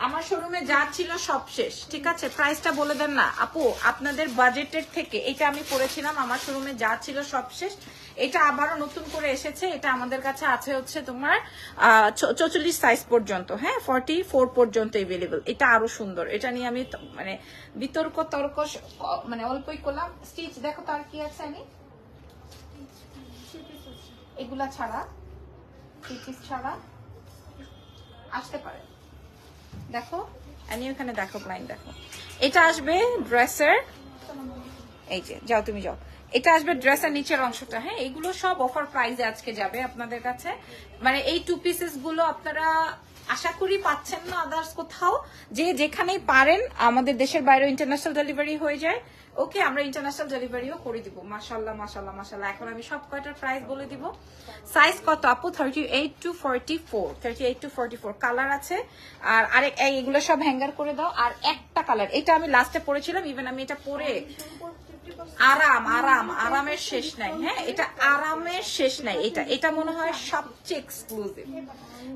আমার শোরুমে যা ছিল সব শেষ। ঠিক আছে, প্রাইসটা বলে দেন না আপু, আপনাদের বাজেটের থেকে। এটা আমি পরেছিলাম, আমার শোরুমে যা ছিল সব শেষ। এটা আবারও নতুন করে এসেছে, এটা আমাদের কাছে আছে হচ্ছে তোমার 44 সাইজ পর্যন্ত। হ্যাঁ, 44 পর্যন্ত এভেলেবল। এটা আরো সুন্দর, এটা নিয়ে আমি মানে বিতর্ক তর্ক মানে অল্পই করলাম। স্টিচ দেখো তার কি আছে, আমি এগুলা ছাড়া, স্টিচ ছাড়া আসতে পারে। দেখো, আমি ওখানে দেখো, লাইন দেখো। এটা আসবে ড্রেসের, এই যে যাও তুমি যাও, এটা আসবে ড্রেসের নিচের অংশটা। হ্যাঁ, এগুলো সব অফার প্রাইসে আজকে যাবে আপনাদের কাছে। মানে এই 2 পিসেস গুলো আপনারা আশা করি পাচ্ছেন না আদার্স কোথাও। যে যেখানেই পারেন, আমাদের দেশের বাইরে ইন্টারন্যাশনাল ডেলিভারি হয়ে যায়। ওকে, আমরা ইন্টারন্যাশনাল ডেলিভারিও করে দিব। মাশাআল্লাহ মাশাআল্লাহ মাশাআল্লাহ। এখন আমি সব কয়টার প্রাইস বলে দিব। সাইজ কত আপু? 38 to 44, 38 to 44 কালার আছে। আর আরেক এগুলো সব হ্যাঙ্গার করে দাও। আর একটা কালার, এটা আমি লাস্টে পরেছিলাম, ইভেন আমি এটা পরে আরামের শেষ নাই। হ্যাঁ, এটা আরামের শেষ নাই। এটা মনে হয় সবচেয়ে এক্সক্লুসিভ।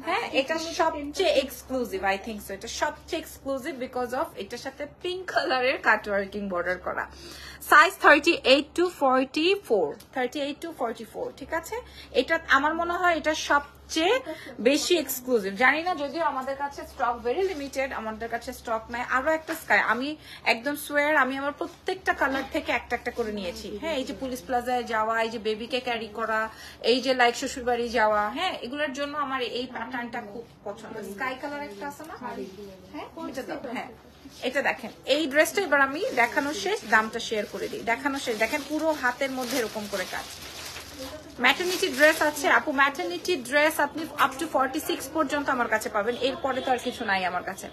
হ্যাঁ, এটা সবচেয়ে এক্সক্লুসিভ, আই থিঙ্ক সো। এটা সবচেয়ে এক্সক্লুসিভ বিকজ অফ এটার সাথে পিঙ্ক কালারের কাট ওয়ার্কিং বর্ডার করা। Size 38 to 44, 38 to 44। ঠিক আছে, এটা আমার মনে হয় এটা সব সবচেয়ে বেশি এক্সক্লুসিভ। জানি না যদিও আমাদের কাছে স্টক ভেরি লিমিটেড, আমাদের কাছে স্টক নাই। আরো একটা স্কাই, আমি একদম সোয়ার আমি আমার প্রত্যেকটা কালার থেকে একটা একটা করে নিয়েছি। হ্যাঁ, এই যে পুলিশ প্লাজায় যাওয়া, এই যে বেবিকে ক্যারি করা, এই যে লাইক শ্বশুর বাড়ি যাওয়া, হ্যাঁ এগুলোর জন্য আমার এই প্যাটার্নটা খুব পছন্দ। স্কাই কালার একটা আছে না, হ্যাঁ এটা দাও। হ্যাঁ এটা দেখেন, এই ড্রেসটা এবার আমি দেখানো শেষ, দামটা শেয়ার করে দিই। দেখানো শেষ, দেখেন পুরো হাতের মধ্যে এরকম করে কাজ। ম্যাটারনিটি ড্রেস আছে আপু, ম্যাটারনিটি ড্রেস আপনি আপ টু 46 পর্যন্ত আমার কাছে পাবেন, এরপরে তো আর কিছু নাই আমার কাছে।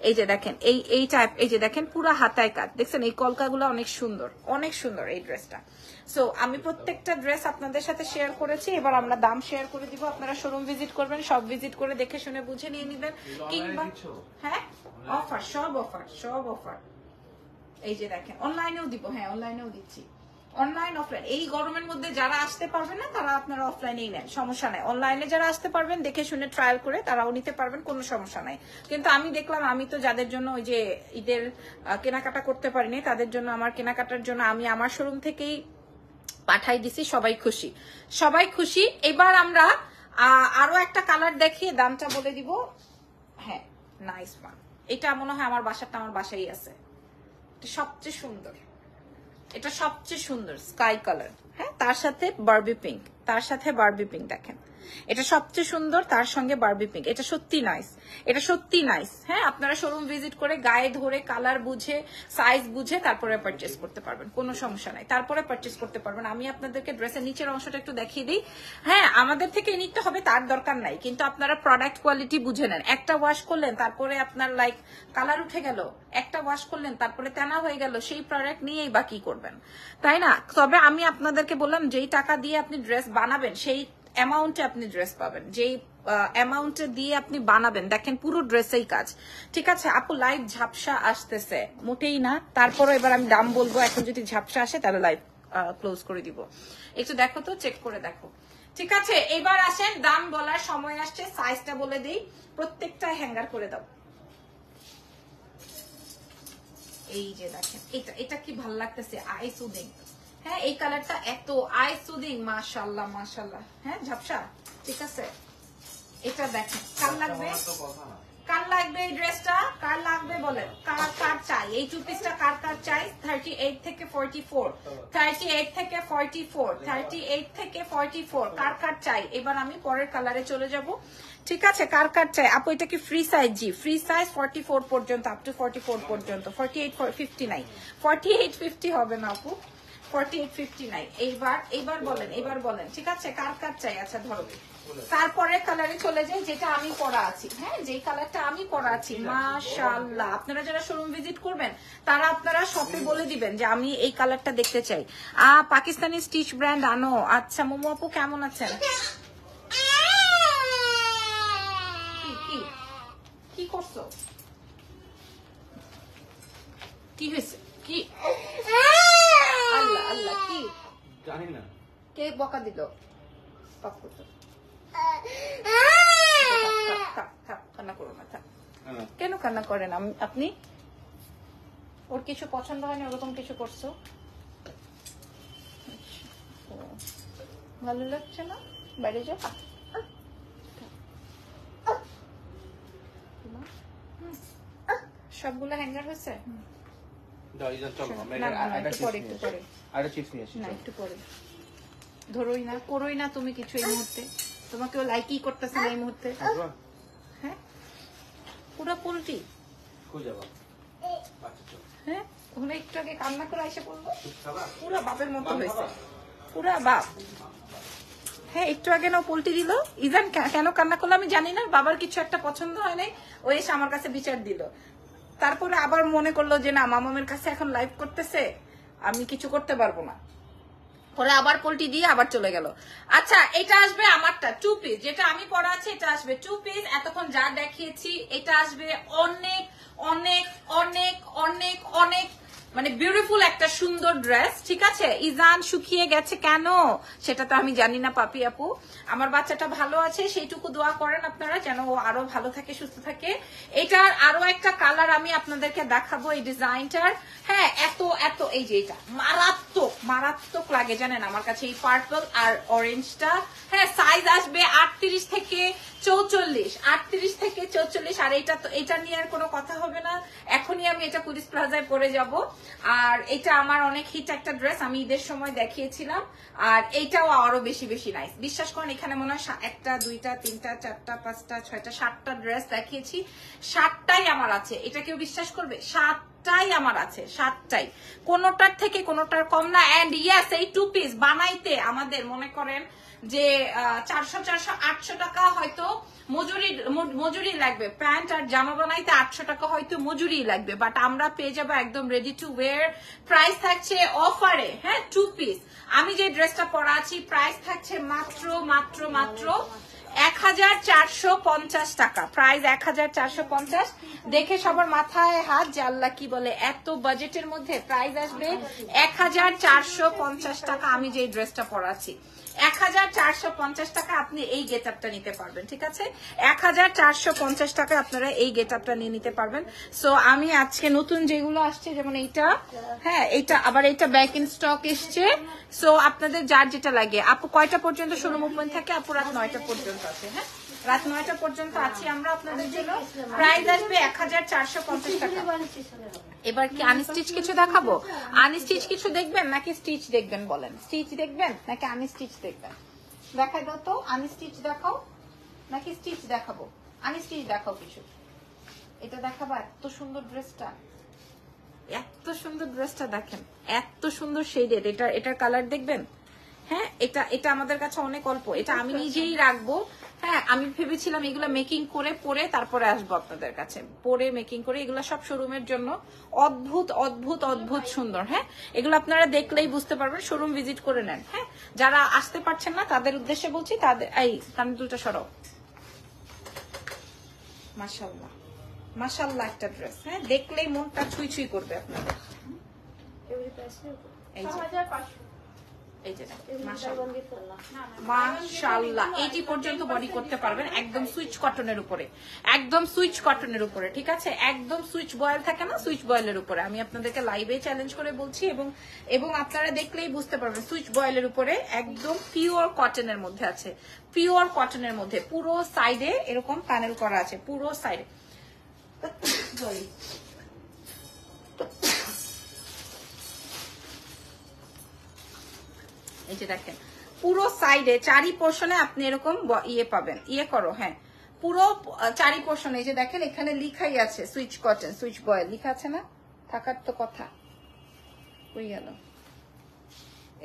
এই যে দেখেন এই টাইপ, এই যে দেখেন পুরো হাতায় কাজ, দেখছেন এই কলকাগুলো অনেক সুন্দর, অনেক সুন্দর এই ড্রেসটা। সো আমি প্রত্যেকটা ড্রেস আপনাদের সাথে শেয়ার করেছি, এবার আমরা দাম শেয়ার করে দিব। আপনারা শোরুম ভিজিট করবেন, সব ভিজিট করে দেখে শুনে বুঝে নিয়ে নেবেন। কিংবা হ্যাঁ অফার, সব অফার, সব অফার। এই যে দেখেন অনলাইনেও দিব, হ্যাঁ অনলাইনেও দিচ্ছি, অনলাইন অফলাইন। এই গরমের মধ্যে যারা আসতে পারবেন না তারা আপনারা অফলাইনেই নেন, সমস্যা নাই। অনলাইনে যারা আসতে পারবেন দেখে শুনে ট্রায়াল করে তারাও নিতে পারবেন, কোনো সমস্যা নাই। কিন্তু আমি দেখলাম, আমি তো যাদের জন্য ওই যে ঈদের কেনাকাটা করতে পারিনি তাদের জন্য, আমার কেনাকাটার জন্য আমি আমার শোরুম থেকেই পাঠাই দিছি, সবাই খুশি, সবাই খুশি। এবার আমরা আরো একটা কালার দেখিয়ে দামটা বলে দিব। হ্যাঁ নাইস ওয়ান, এটা মনে হয় আমার বাসাটা, আমার বাসাই আছে। এটা সবচেয়ে সুন্দর, এটা সবচেয়ে সুন্দর স্কাই কালার। হ্যাঁ তার সাথে বারবি পিঙ্ক, তার সাথে বারবি পিঙ্ক দেখেন, এটা সবচেয়ে সুন্দর, তার সঙ্গে বারবি পিঙ্ক। এটা সত্যি নাইস, এটা সত্যি নাইস। হ্যাঁ আপনারা শোরুম ভিজিট করে গায়ে ধরে কালার বুঝে সাইজ বুঝে তারপরে পারচেস করতে পারবেন, কোনো সমস্যা নাই, তারপরে পারচেস করতে পারবেন। আমি আপনাদেরকে ড্রেসের নিচের অংশটা একটু দেখিয়ে দিই। হ্যাঁ আমাদের থেকে নিতে হবে তার দরকার নাই, কিন্তু আপনারা প্রোডাক্ট কোয়ালিটি বুঝে নেন। একটা ওয়াশ করলেন তারপরে আপনার লাইক কালার উঠে গেল, একটা ওয়াশ করলেন তারপরে তেনা হয়ে গেল, সেই প্রোডাক্ট নিয়েই বা কি করবেন, তাই না? তবে আমি আপনাদেরকে বললাম যেই টাকা দিয়ে আপনি ড্রেস বানাবেন সেই অ্যামাউন্টে আপনি ড্রেস পাবেন, যেই অ্যামাউন্টে দিয়ে আপনি বানাবেন। দেখেন পুরো ড্রেসেই কাজ, ঠিক আছে আপু? লাইভ ঝাপসা আসতেছে মোটেই না, তারপরে এবার আমি দাম বলবো। এখন যদি ঝাপসা আসে তাহলে লাইভ ক্লোজ করে দিব। একটু দেখো তো, চেক করে দেখো, ঠিক আছে? এবার আসেন দাম বলার সময় আসছে, সাইজটা বলে দিই, প্রত্যেকটা হ্যাঙ্গার করে দাও। এই যে দেখেন এটা, এটা কি ভাল লাগতেছে, আই সুদিং। হ্যাঁ এই কালারটা এত আই সুদিং, মাশাআল্লাহ মাশাআল্লাহ। হ্যাঁ ঝাপসা, ঠিক আছে? এটা দেখেন কার লাগবে, কার লাগবে এই ড্রেসটা, কার লাগবে বলেন, কার কার চাই এই টু পিসটা, কার কার চাই? 38 থেকে 44, 38 থেকে 44, 38 থেকে 44, কার কার চাই? এবার আমি পরের কালারে চলে যাব, ঠিক আছে? কার কার চাই আপু? এটা কি ফ্রি সাইজ? জি ফ্রি সাইজ 44 পর্যন্ত, আপ টু 44 পর্যন্ত। 48 50 নাই, 48 50 হবে না আপু, 48 50 নাই। এইবার বলেন, এবার বলেন, ঠিক আছে? কার কার চাই? আচ্ছা ধরো তারপরে কালারে চলে যাই, যেটা আমি পরা আছি। হ্যাঁ যেই কালারটা আমি পরা আছি, মাশাআল্লাহ। আপনারা যারা শোরুম ভিজিট করবেন তারা আপনারা শপে বলে দিবেন যে আমি এই কালারটা দেখতে চাই। পাকিস্তানি স্টিচ ব্র্যান্ড আনো। আচ্ছা মোমো আপু কেমন আছেন? কি করছো, কি হয়েছে, কি? আল্লাহ আল্লাহ, কি জানি না কে বকা দিল? কান্না করো না, কেন কান্না করেন আপনি? ওর কিছু পছন্দ হয়নি, ওরকম কিছু করছো? ভালো লাগছে না? বাইরে যাও। সবগুলো হ্যাঙ্গার হয়েছে? একটু পরে ধরোই না, করোই না তুমি কিছু এই মুহূর্তে, তোমাকেও লাইকই করতেছে না এই মুহূর্তে। হ্যাঁ পুরো পোল্টি, হ্যাঁ ওখানে একটু আগে কান্না করে এসে পড়লো, পুরো বাপের মতো হয়েছে, পুরা বাপ। হ্যাঁ একটু আগে না পোল্টি দিল। ইজান কেন কান্না করলো আমি জানি না, বাবার কিছু একটা পছন্দ হয় নাই, ও এসে আমার কাছে বিচার দিল। তারপরে আবার মনে করলো যে না মামামের কাছে এখন লাইভ করতেছে, আমি কিছু করতে পারবো না, পরে আবার পোল্টি দিয়ে আবার চলে গেল। আচ্ছা এটা আসবে আমারটা 2 পিস, যেটা আমি পরা আছে এটা আসবে 2 পিস। এতক্ষণ যা দেখিয়েছি এটা আসবে অনেক অনেক অনেক অনেক অনেক মানে বিউটিফুল একটা সুন্দর ড্রেস, ঠিক আছে? ইজান শুকিয়ে গেছে কেন সেটা তো আমি জানি না পাপি আপু, আমার বাচ্চাটা ভালো আছে সেইটুকু দোয়া করেন আপনারা যেন ও আরো ভালো থাকে, সুস্থ থাকে। এটার আরো একটা কালার আমি আপনাদেরকে দেখাবো, এই ডিজাইনটার। হ্যাঁ এত এত এই যে এটা মারাত্মক মারাত্মক লাগে জানেন আমার কাছে এই পার্পল আর অরেঞ্জটা। হ্যাঁ, সাইজ আসবে 38 থেকে 44, 38 থেকে 44। আর এটা তো, এটা নিয়ে আর কোনো কথা হবে না, এখনই আমি এটা পুলিশ প্লাজায় পরে যাব। আর এটা আমার অনেক হিট একটা ড্রেস, আমি ঈদের সময় দেখিয়েছিলাম। আর এইটাও আরো বেশি বেশি নাইস, বিশ্বাস করেন। এখানে মনে হয় 1টা 2টা 3টা 4টা 5টা 6টা 7টা ড্রেস দেখিয়েছি, 7টাই আমার আছে। এটা কেউ বিশ্বাস করবে? 7টাই আমার আছে, 7টাই, কোনোটার থেকে কোনোটার কম না। এন্ড ইয়েস, এই 2 পিস বানাইতে আমাদের মনে করেন যে 400 400 800 টাকা হয়তো মজুরি লাগবে। প্যান্ট আর জামা বানাইতে 800 টাকা হয়তো মজুরি লাগবে, বাট আমরা পেয়ে যাবো একদম রেডি টু ওয়্যার। প্রাইস থাকছে অফারে, হ্যাঁ 2 পিস। আমি যে ড্রেসটা পরা আছি প্রাইস থাকছে মাত্র মাত্র মাত্র 1450 টাকা। প্রাইস 1450। দেখে সবার মাথায় হাত যে আল্লাহ কি বলে, এত বাজেটের মধ্যে প্রাইস আসবে 1450 টাকা। আমি যে ড্রেসটা পরাচ্ছি 1450 টাকা, আপনি এই গেট আপটা নিতে পারবেন, ঠিক আছে? 1450 টাকা আপনারা এই গেট আপটা নিয়ে নিতে পারবেন। সো আমি আজকে নতুন যেগুলো আসছে, যেমন এইটা, হ্যাঁ এইটা আবার, এইটা ব্যাক ইন স্টক এসছে। সো আপনাদের যার যেটা লাগে। আপু কয়টা পর্যন্ত শোরুম ওপেন থাকে? আপু রাত 9টা পর্যন্ত আছে। হ্যাঁ, রাত 9টা পর্যন্ত আছি আমরা আপনাদের জন্য। প্রাইস আসবে 1450 টাকা। এবার কি আনস্টিচ কিছু দেখাবো? আনস্টিচ কিছু দেখবেন নাকি স্টিচ দেখবেন বলেন? স্টিচ দেখবেন নাকি আনস্টিচ দেখবেন? দেখাই দাও তো, আনস্টিচ দেখাও নাকি স্টিচ দেখাবো? আনস্টিচ দেখাও কিছু। এটা দেখাবো? এত সুন্দর ড্রেসটা, এত সুন্দর ড্রেসটা দেখেন, এত সুন্দর শেডেড। এটার কালার দেখবেন। হ্যাঁ, এটা আমাদের কাছে অনেক অল্প, এটা আমি নিজেই রাখবো। হ্যাঁ, আমি ভেবেছিলাম এগুলো মেকিং করে পরে তারপরে আসবো আপনাদের কাছে, পরে মেকিং করে। এগুলো সব শোরুমের জন্য অদ্ভুত অদ্ভুত অদ্ভুত সুন্দর। হ্যাঁ, এগুলো আপনারা দেখলেই বুঝতে পারবেন, শোরুম ভিজিট করে নেন। হ্যাঁ, যারা আসতে পারছেন না তাদের উদ্দেশ্যে বলছি, তাদের এই কানদুলটা সরাও। মাশাআল্লাহ মাশাআল্লাহ একটা ড্রেস। হ্যাঁ, দেখলেই মনটা ছুঁই ছুঁই করবে আপনাদের। মাশাআল্লাহ 80 পর্যন্ত বডি করতে পারবেন, একদম সুইচ কটনের উপরে, একদম সুইচ কটনের উপরে, ঠিক আছে? একদম সুইচ বয়েল থাকে না, সুইচ বয়েলের উপরে। আমি আপনাদেরকে লাইভে চ্যালেঞ্জ করে বলছি, এবং আপনারা দেখলেই বুঝতে পারবেন, সুইচ বয়েলের উপরে একদম পিওর কটনের মধ্যে আছে, পিওর কটনের মধ্যে। পুরো সাইডে এরকম প্যানেল করা আছে, পুরো সাইডে। সরি, এই যে দেখেন পুরো সাইডে চারি পোর্শনে আপনি এরকম ইয়ে পাবেন, ইয়ে করো। হ্যাঁ, পুরো চারি পোর্শনে এই যে দেখেন এখানে লিখাই আছে সুইচ কটন, সুইচ বয়েল লেখা আছে না? থাকার তো কথা, হয়ে গেল।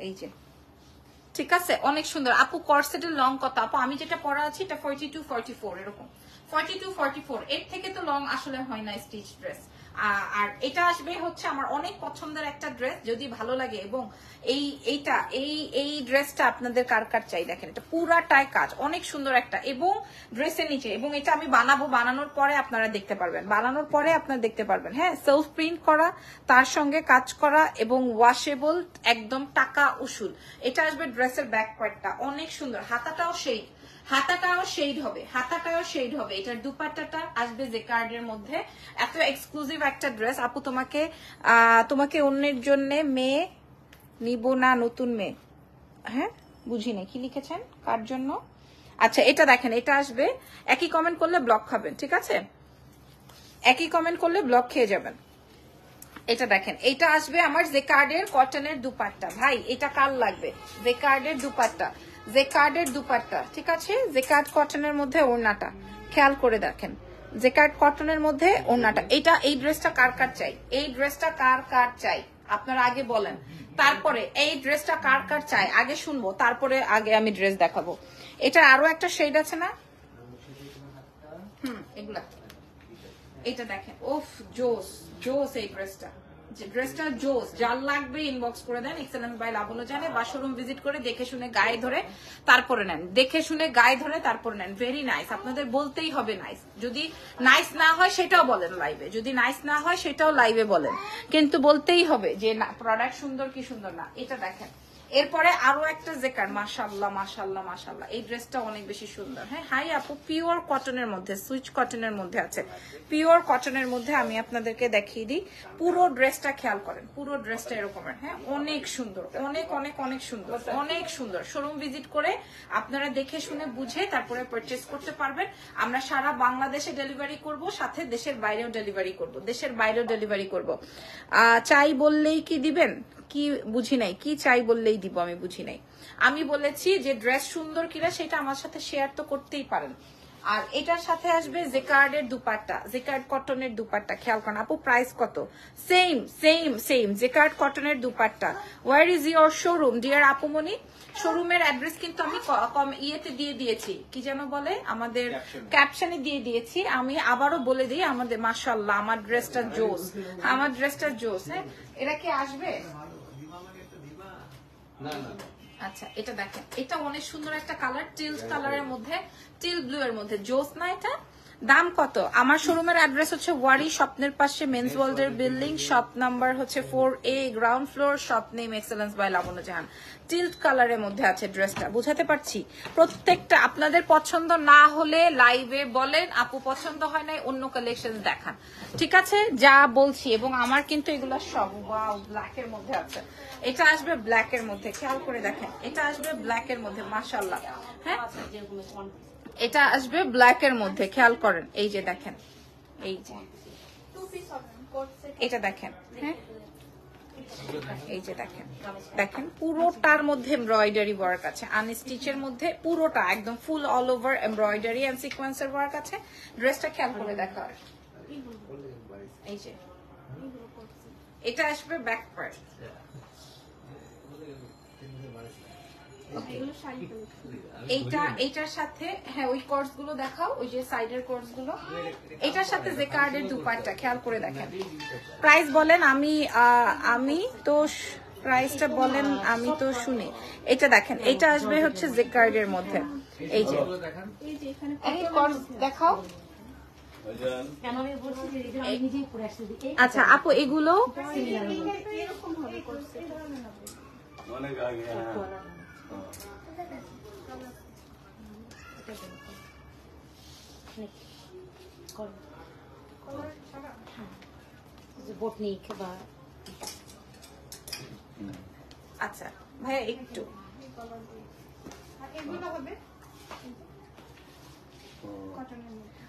এই যে, ঠিক আছে, অনেক সুন্দর। আপু কর্সেটের লং কত? আপু আমি যেটা পরা আছি এটা 42 44 এরকম, 42 44। এর থেকে তো লং আসলে হয় না স্টিচ ড্রেস। আর এটা আসবে হচ্ছে আমার অনেক পছন্দের একটা ড্রেস, যদি ভালো লাগে। এবং এই ড্রেসটা আপনাদের কার কার চাই দেখেন, এটা পুরাটাই কাজ, অনেক সুন্দর একটা। এবং ড্রেসের নিচে, এবং এটা আমি বানাবো, বানানোর পরে আপনারা দেখতে পারবেন, বানানোর পরে আপনারা দেখতে পারবেন। হ্যাঁ, সেলফ প্রিন্ট করা, তার সঙ্গে কাজ করা এবং ওয়াশেবল, একদম টাকা উসুল। এটা আসবে ড্রেসের ব্যাক পার্টটা অনেক সুন্দর, হাতাটাও শেড হবে, হাতাটাও শেড হবে। এটার দুপাট্টাটা আসবে জেকার্ডের মধ্যে। এত এক্সক্লুসিভ একটা ড্রেস। আপু তোমাকে অন্যের জন্য মেয়ে নিব না, নতুন মেয়ে। হ্যাঁ, বুঝিনি কি লিখেছেন, কার জন্য? আচ্ছা, এটা দেখেন, এটা আসবে, একই কমেন্ট করলে ব্লক খাবেন, ঠিক আছে? একই কমেন্ট করলে ব্লক খেয়ে যাবেন। এটা দেখেন, এটা আসবে আমার জেকার্ডের কটনের দুপাট্টা। ভাই এটা কার লাগবে? জেকার্ডের দুপাট্টা, জেকার্ডের দুপাট্টা, ঠিক আছে? জেকার্ড কটনের মধ্যে ওড়নাটা খেয়াল করে দেখেন, জেকার্ড কটনের মধ্যে ওড়নাটা। এটা, এই ড্রেসটা কার কার চাই? এই ড্রেসটা কার কার চাই আপনারা আগে বলেন, তারপরে এই ড্রেসটা কার কার চাই আগে শুনবো, তারপরে আগে আমি ড্রেস দেখাবো। এটা আরো একটা শেড আছে না? এগুলা, এটা দেখেন, ওফ জোস জোস এই ড্রেসটা, ড্রেসটা জোস। যার লাগবে ইনবক্স করে দেন, এক্সেলেন্ট বাই লাবণ্য জানে, বা শোরুম ভিজিট করে দেখে শুনে গায়ে ধরে তারপরে নেন, দেখে শুনে গায়ে ধরে তারপরে নেন। ভেরি নাইস, আপনাদের বলতেই হবে নাইস। যদি নাইস না হয় সেটাও বলেন লাইভে, যদি নাইস না হয় সেটাও লাইভে বলেন, কিন্তু বলতেই হবে যে না প্রোডাক্ট সুন্দর কি সুন্দর না। এটা দেখেন, এরপরে আরো একটা জেকার, মাশাআল্লাহ মাশাআল্লাহ মাশাআল্লাহ, এই ড্রেসটা অনেক বেশি সুন্দর। হ্যাঁ হাই আপু, পিওর কটনের মধ্যে, সুইচ কটনের মধ্যে আছে, পিওর কটনের মধ্যে আমি আপনাদেরকে দেখিয়ে দিই। পুরো ড্রেসটা খেয়াল করেন, পুরো ড্রেসটা এরকমের। হ্যাঁ অনেক সুন্দর, অনেক অনেক অনেক সুন্দর, অনেক সুন্দর। শোরুম ভিজিট করে আপনারা দেখে শুনে বুঝে তারপরে পারচেজ করতে পারবেন। আমরা সারা বাংলাদেশে ডেলিভারি করব, সাথে দেশের বাইরেও ডেলিভারি করব, দেশের বাইরেও ডেলিভারি করব। চাই বললেই কি দিবেন? কি বুঝি নাই, কি চাই বললেই দিব? আমি বুঝি নাই। আমি বলেছি যে ড্রেস সুন্দর কিনা সেটা আমার সাথে শেয়ার তো করতেই পারেন। আর এটার সাথে আসবে জেকার্ডের দুপাট্টা, জেকার্ড কটনের দুপাট্টা। খেয়াল করেন আপু প্রাইস কত? সেম সেম সেম জেকার্ড কটনের dupatta. Where is your showroom dear আপুমনি? শোরুমের অ্যাড্রেস কিন্তু আমি ইয়েতে দিয়ে দিয়েছি, কি যেন বলে আমাদের ক্যাপশনে দিয়ে দিয়েছি। আমি আবারও বলে দিই, আমাদের মাশাআল্লাহ আমার ড্রেসটা জোস, আমার ড্রেসটা জোস। হ্যাঁ এরা কি আসবে? আচ্ছা এটা দেখেন, এটা অনেক সুন্দর একটা কালার, টিল কালারের মধ্যে, টিল ব্লু এর মধ্যে, জোস না এটা? দাম কত? আমার শোরুমের অ্যাড্রেস হচ্ছে ওয়ারি, স্বপ্নের পাশে মেন্স ওয়ার্ল্ডের বিল্ডিং, শপ নাম্বার হচ্ছে 4A, ground floor, shop name excellence by Labonno Jahan. টিল্ট কালারের মধ্যে আছে ড্রেসটা, বুঝাতে পারছি? প্রত্যেকটা আপনাদের পছন্দ না হলে লাইভে বলেন, আপু পছন্দ হয় নাই, অন্য কালেকশন দেখান, ঠিক আছে? যা বলছি। এবং আমার কিন্তু এগুলো সব ওয়াও ব্ল্যাক এর মধ্যে আছে। এটা আসবে ব্ল্যাক এর মধ্যে, খেয়াল করে দেখেন, এটা আসবে ব্ল্যাক এর মধ্যে, মাশাআল্লাহ। হ্যাঁ এটা আসবে ব্ল্যাক এর মধ্যে, খেয়াল করেন, এই যে দেখেন, এই যে এটা দেখেন। হ্যাঁ এই যে দেখেন, দেখেন পুরোটার মধ্যে এমব্রয়ডারি ওয়ার্ক আছে, আনস্টিচের মধ্যে পুরোটা একদম full all over embroidery and সিকোয়েন্সের ওয়ার্ক আছে। ড্রেসটা খেয়াল করে দেখা, এই যে এটা আসবে ব্যাক পার্ট। এইটার সাথে হ্যাঁ ওই কোর্স গুলো দেখাও, ওই যে সাইডের কোর্স গুলো। এটার সাথে যে কার্ডের দুপাট্টা, খেয়াল করে দেখেন। প্রাইস বলেন, আমি তো প্রাইসটা বলেন, আমি তো শুনি। এটা দেখেন, এটা আসবে হচ্ছে যে কার্ডের মধ্যে, এই যে কোর্স দেখাও। আচ্ছা আপু এগুলো আচ্ছা ভাইয়া একটু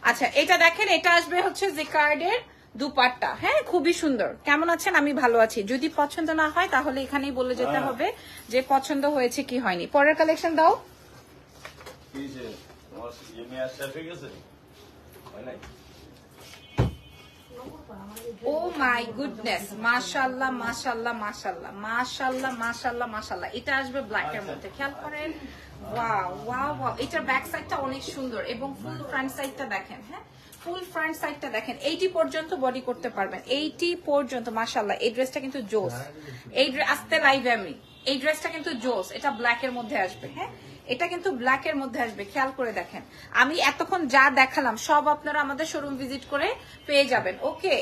আচ্ছা এটা দেখেন, এটা আসবে হচ্ছে জিকার্ডের দুপাট্টা। হ্যাঁ খুবই সুন্দর। কেমন আছেন? আমি ভালো আছি। যদি পছন্দ না হয় তাহলে এখানেই বলে যেতে হবে যে পছন্দ হয়েছে কি হয়নি। পরের কালেকশন দাও। ও মাই গুডনেস, মাশাআল্লাহ মাশাআল্লাহ মাশাআল্লাহ মাশাআল্লাহ মাশাআল্লাহ মাশাআল্লাহ। এটা আসবে ব্ল্যাক এর মধ্যে, খেয়াল করেন। ওয়াও ওয়াও ওয়াও, এটার ব্যাক সাইডটা অনেক সুন্দর এবং ফুল ফ্রন্ট সাইডটা দেখেন। হ্যাঁ ফুল ফ্রন্ট সাইডটা দেখেন, 80 পর্যন্ত বডি করতে পারবেন, 80 পর্যন্ত। মাশাআল্লাহ এই ড্রেসটা কিন্তু জোস। এই আস্তে লাইভে আমি এই ড্রেসটা কিন্তু জোস। এটা ব্ল্যাক এর মধ্যে আসবে। হ্যাঁ এটা কিন্তু ব্ল্যাক এর মধ্যে আসবে, খেয়াল করে দেখেন। আমি এতক্ষণ যা দেখালাম সব আপনারা আমাদের শোরুম ভিজিট করে পেয়ে যাবেন। ওকে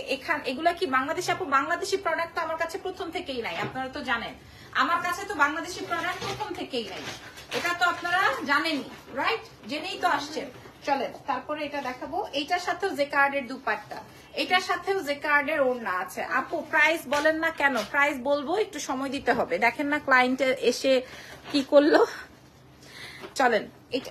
এগুলা কি বাংলাদেশি আপু? বাংলাদেশি প্রোডাক্ট তো আমার কাছে প্রথম থেকেই নাই, আপনারা তো জানেন। আমার কাছে তো বাংলাদেশি প্রোডাক্ট প্রথম থেকেই নাই, এটা তো আপনারা জানেনই, রাইট? জেনেই তো আসছেন। চলেন তারপরে এটা দেখাবো। এইটার সাথেও যে কার্ডের দুপাট্টা, এটার সাথেও যে কার্ডের ওড়না আছে। আপু প্রাইস বলেন না কেন? প্রাইস বলবো, একটু সময় দিতে হবে। দেখেন না ক্লায়েন্টের এসে কি করলো। চলেন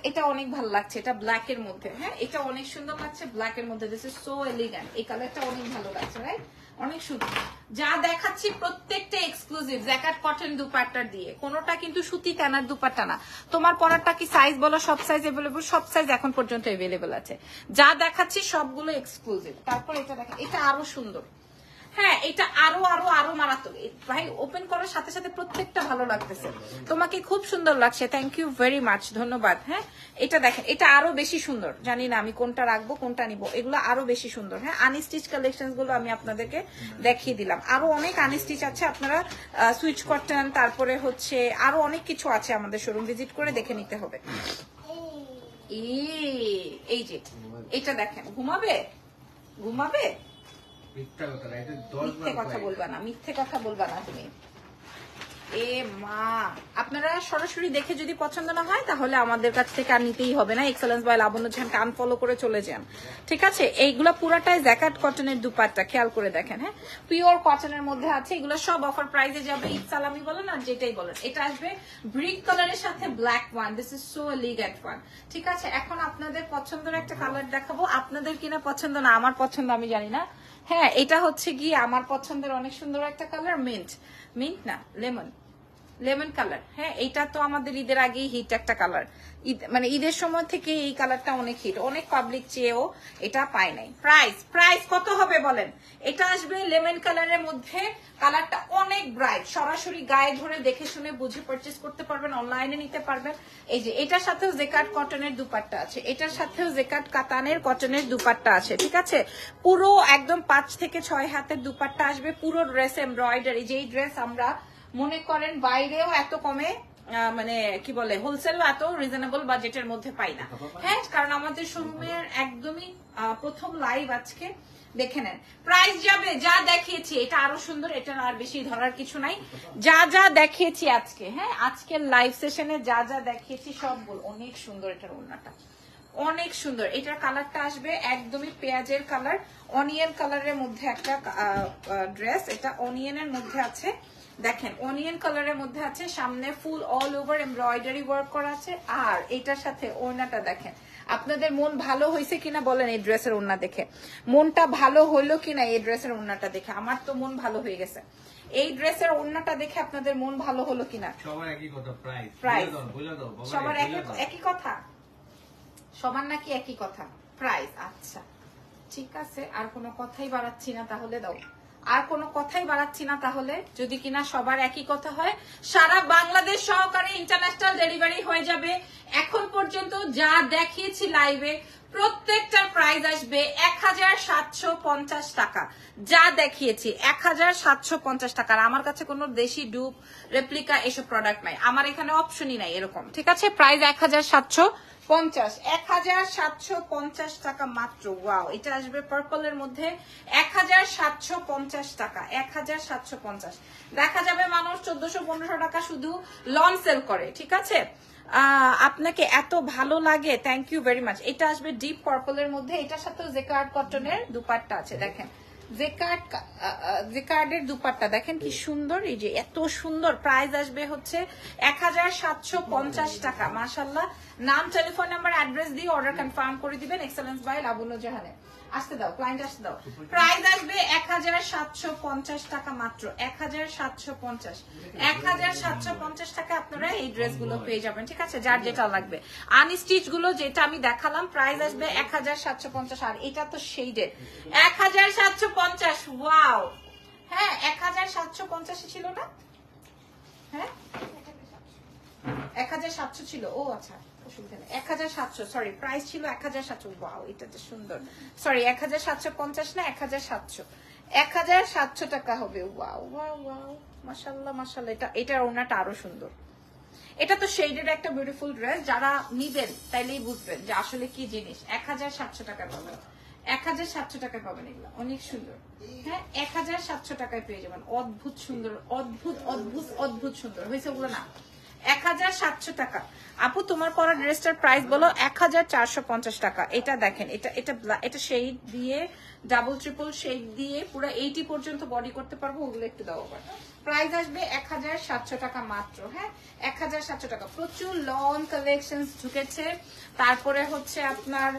এটা অনেক ভালো লাগছে, এটা ব্ল্যাক এর মধ্যে। হ্যাঁ এটা অনেক সুন্দর লাগছে ব্ল্যাক এর মধ্যে। দিস ইজ সো এলিগ্যান্ট, এই কালারটা অনেক ভালো লাগছে, রাইট? অনেক সুন্দর। যা দেখাচ্ছি প্রত্যেকটা এক্সক্লুসিভ জ্যাকেট কটন দুপাট্টা দিয়ে, কোনোটা কিন্তু সুতি টানার দুপাট্টা না। তোমার পরারটা কি সাইজ বলো? সব সাইজ अवेलेबल, সব সাইজ এখন পর্যন্ত अवेलेबल আছে। যা দেখাচ্ছি সবগুলো এক্সক্লুসিভ। তারপর এটা দেখেন, এটা আরো সুন্দর। হ্যাঁ এটা আরো আরো আরো মারাত্মক ভাই, ওপেন করার সাথে সাথে প্রত্যেকটা ভালো লাগতেছে। তোমাকে খুব সুন্দর লাগছে, থ্যাংক ইউ ভেরি মাচ, ধন্যবাদ। হ্যাঁ এটা দেখেন, এটা আরো বেশি সুন্দর। জানি না আমি কোনটা রাখবো কোনটা নিবো, এগুলো আরো বেশি সুন্দর। হ্যাঁ আনস্টিচ কালেকশন গুলো আমি আপনাদেরকে দেখিয়ে দিলাম। আরো অনেক আনস্টিচ আছে, আপনারা সুইচ কটন, তারপরে হচ্ছে আরো অনেক কিছু আছে, আমাদের শোরুম ভিজিট করে দেখে নিতে হবে। এই যে এটা দেখেন, ঘুমাবে ঘুমাবে, মিথ্যে কথা বলবা না, মিথ্যে কথা বলবা না তুমি। এ মা, আপনারা সরাসরি দেখে যদি পছন্দ না হয় তাহলে আমাদের কাছ থেকে আর নিতেই হবে না। এক্সেলেন্স বাই লাবণ্য জাহানকে আনফলো করে চলে যান, ঠিক আছে? এইগুলা পুরাটাই জ্যাকার্ড কটনের দুপাট্টা, খেয়াল করে দেখেন। হ্যাঁ, পিওর কটনের মধ্যে আছে। এগুলো সব অফার প্রাইসে যাবে, ঈদ সালামি বলেন আর যেটাই বলেন। এটা আসবে ব্রিক কালারের সাথে black one, this is so elegant one, ঠিক আছে? এখন আপনাদের পছন্দের একটা কালার দেখাবো, আপনাদের কিনা পছন্দ না আমার পছন্দ আমি জানি না। হ্যাঁ, এটা হচ্ছে গিয়ে আমার পছন্দের অনেক সুন্দর একটা কালার, মিন্ট, মিন্ট না লেমন, লেমন কালার। হ্যাঁ, এটা তো আমাদের ঈদের আগেই হিট একটা কালার, মানে ঈদের সময় থেকে এই কালারটা অনেক হিট, অনেক পাবলিক চেয়েও এটা পায় নাই। প্রাইস প্রাইস কত হবে বলেন? এটা আসবে লেমন কালারের মধ্যে, কালারটা অনেক ব্রাইট, সরাসরি গায়ে ধরে দেখে শুনে বুঝে পারচেজ করতে পারবেন, অনলাইনে নিতে পারবেন। এই যে এটার সাথেও জেকার্ড কটনের দুপাট্টা আছে, এটার সাথেও জেকার্ড কাতানের কটনের দুপাট্টা আছে, ঠিক আছে? পুরো একদম 5 থেকে 6 হাতের দুপাট্টা আসবে, পুরো ড্রেস এমব্রয়ডারি। যেই ড্রেস আমরা মনে করেন বাইরেও এত কমে মানে কি বলে হোলসেল এত রিজনেবল বাজেটের মধ্যে পাই না। হ্যাঁ, কারণ আমাদের শোরুমের একদমই প্রথম লাইভ আজকে, দেখে নেন। প্রাইস যাবে যা দেখিয়েছি, এটা আরো সুন্দর, এটা আর বেশি ধরার কিছু নাই। যা যা দেখিয়েছি আজকে, হ্যাঁ আজকের লাইভ সেশনে যা যা দেখিয়েছি সবগুলো অনেক সুন্দর। এটার ওড়নাটা অনেক সুন্দর, এটার কালারটা আসবে একদমই পেঁয়াজের কালার, অনিয়ন কালারের মধ্যে একটা ড্রেস। এটা অনিয়নের মধ্যে আছে, দেখেন অনিয়ন কালারের মধ্যে আছে, সামনে ফুল অল ওভার এমব্রয়ডারি ওয়ার্ক করা আছে। আর এটার সাথে ওড়নাটা দেখেন। আপনাদের মন ভালো হয়েছে কিনা বলেন এই ড্রেসের ওড়না দেখে? মনটা ভালো হইলো কিনা এই ড্রেসের ওড়নাটা দেখে? আমার তো মন ভালো হয়ে গেছে এই ড্রেসের ওড়নাটা দেখে। আপনাদের মন ভালো হলো কিনা? সবার একই কথা, প্রাইস প্রাইস বলে দাও বাবা, সবার একই কথা, সবার নাকি একই কথা? প্রাইস আচ্ছা ঠিক আছে, আর কোনো কথাই বাড়াচ্ছি না তাহলে। দাও, আর কোনো কথাই বাড়াচ্ছি না তাহলে। যদি কিনা সবার একই কথা হয়, সারা বাংলাদেশ সহকারে ইন্টারন্যাশনাল ডেলিভারি হয়ে যাবে। এখন পর্যন্ত যা দেখিয়েছি লাইভে প্রত্যেকটার প্রাইস আসবে 1750 টাকা। যা দেখিয়েছি 1750 টাকা। আমার কাছে কোনো দেশি ডুপ রেপ্লিকা এসব প্রোডাক্ট নাই, আমার এখানে অপশনই নাই এরকম, ঠিক আছে? প্রাইস 1750 টাকা মাত্র। ওয়াও, এটা আসবে পার্পলের মধ্যে 1750 টাকা, 1750। দেখা যাবে মানুষ 1400-1500 টাকা শুধু লঞ্চ সেল করে, ঠিক আছে? আপনাকে এত ভালো লাগে, থ্যাংক ইউ ভেরি মাচ। এটা আসবে ডিপ পার্পলের মধ্যে, এটার সাথেও জেকার্ড কটনের দুপাট্টা আছে, দেখেন জেকার্ডের দুপাট্টা দেখেন কি সুন্দর, এই যে এত সুন্দর। প্রাইস আসবে হচ্ছে 1750 টাকা। মাশাআল্লাহ, নাম, টেলিফোন নাম্বার, অ্যাড্রেস দিয়ে অর্ডার কনফার্ম করে দিবেন এক্সেলেন্স বাই লাবণ্য জাহানে। আসতে দাও, ক্লায়েন্ট আসতে দাও। প্রাইস আসবে 1750 টাকা মাত্র, 1750 টাকা আপনারা এই ড্রেসগুলো পেয়ে যাবেন, ঠিক আছে? যার যেটা লাগবে। আনস্টিচ গুলো যেটা আমি দেখালাম প্রাইস আসবে 1750। আর এটা তো শেডেড 1750। ওয়াও, হ্যাঁ 1750 ছিল না? হ্যাঁ 1700 ছিল, ও আচ্ছা 1700, সরি প্রাইস ছিল 1700। ওয়াও, এটা তো সুন্দর, সরি 1750 না 1700, 1700 টাকা হবে। ওয়াও ওয়াও ওয়াও, মাশাআল্লাহ মাশাআল্লাহ। এটার ওড়নাটা আরো সুন্দর। এটা তো শেডের একটা বিউটিফুল ড্রেস, যারা নিবেন তাইলেই বুঝবেন যে আসলে কি জিনিস। 1700 টাকা পাবেন, 1700 টাকায় পাবেন এগুলো, অনেক সুন্দর। হ্যাঁ 1700 টাকায় পেয়ে যাবেন, অদ্ভুত সুন্দর, অদ্ভুত অদ্ভুত অদ্ভুত সুন্দর হয়েছে ওগুলো না। 1700 টাকা। আপু তোমার পরা ড্রেসটার প্রাইস বলো? 1450 টাকা। এটা দেখেন, এটা শেড দিয়ে ডাবল ট্রিপল শেড দিয়ে পুরো 80 পর্যন্ত বডি করতে পারবো, ওগুলো একটু দাও আবার। প্রাইস আসবে 1700 টাকা মাত্র। হ্যাঁ 1700 টাকা। প্রচুর লং কালেকশন ঢুকেছে, তারপরে হচ্ছে আপনার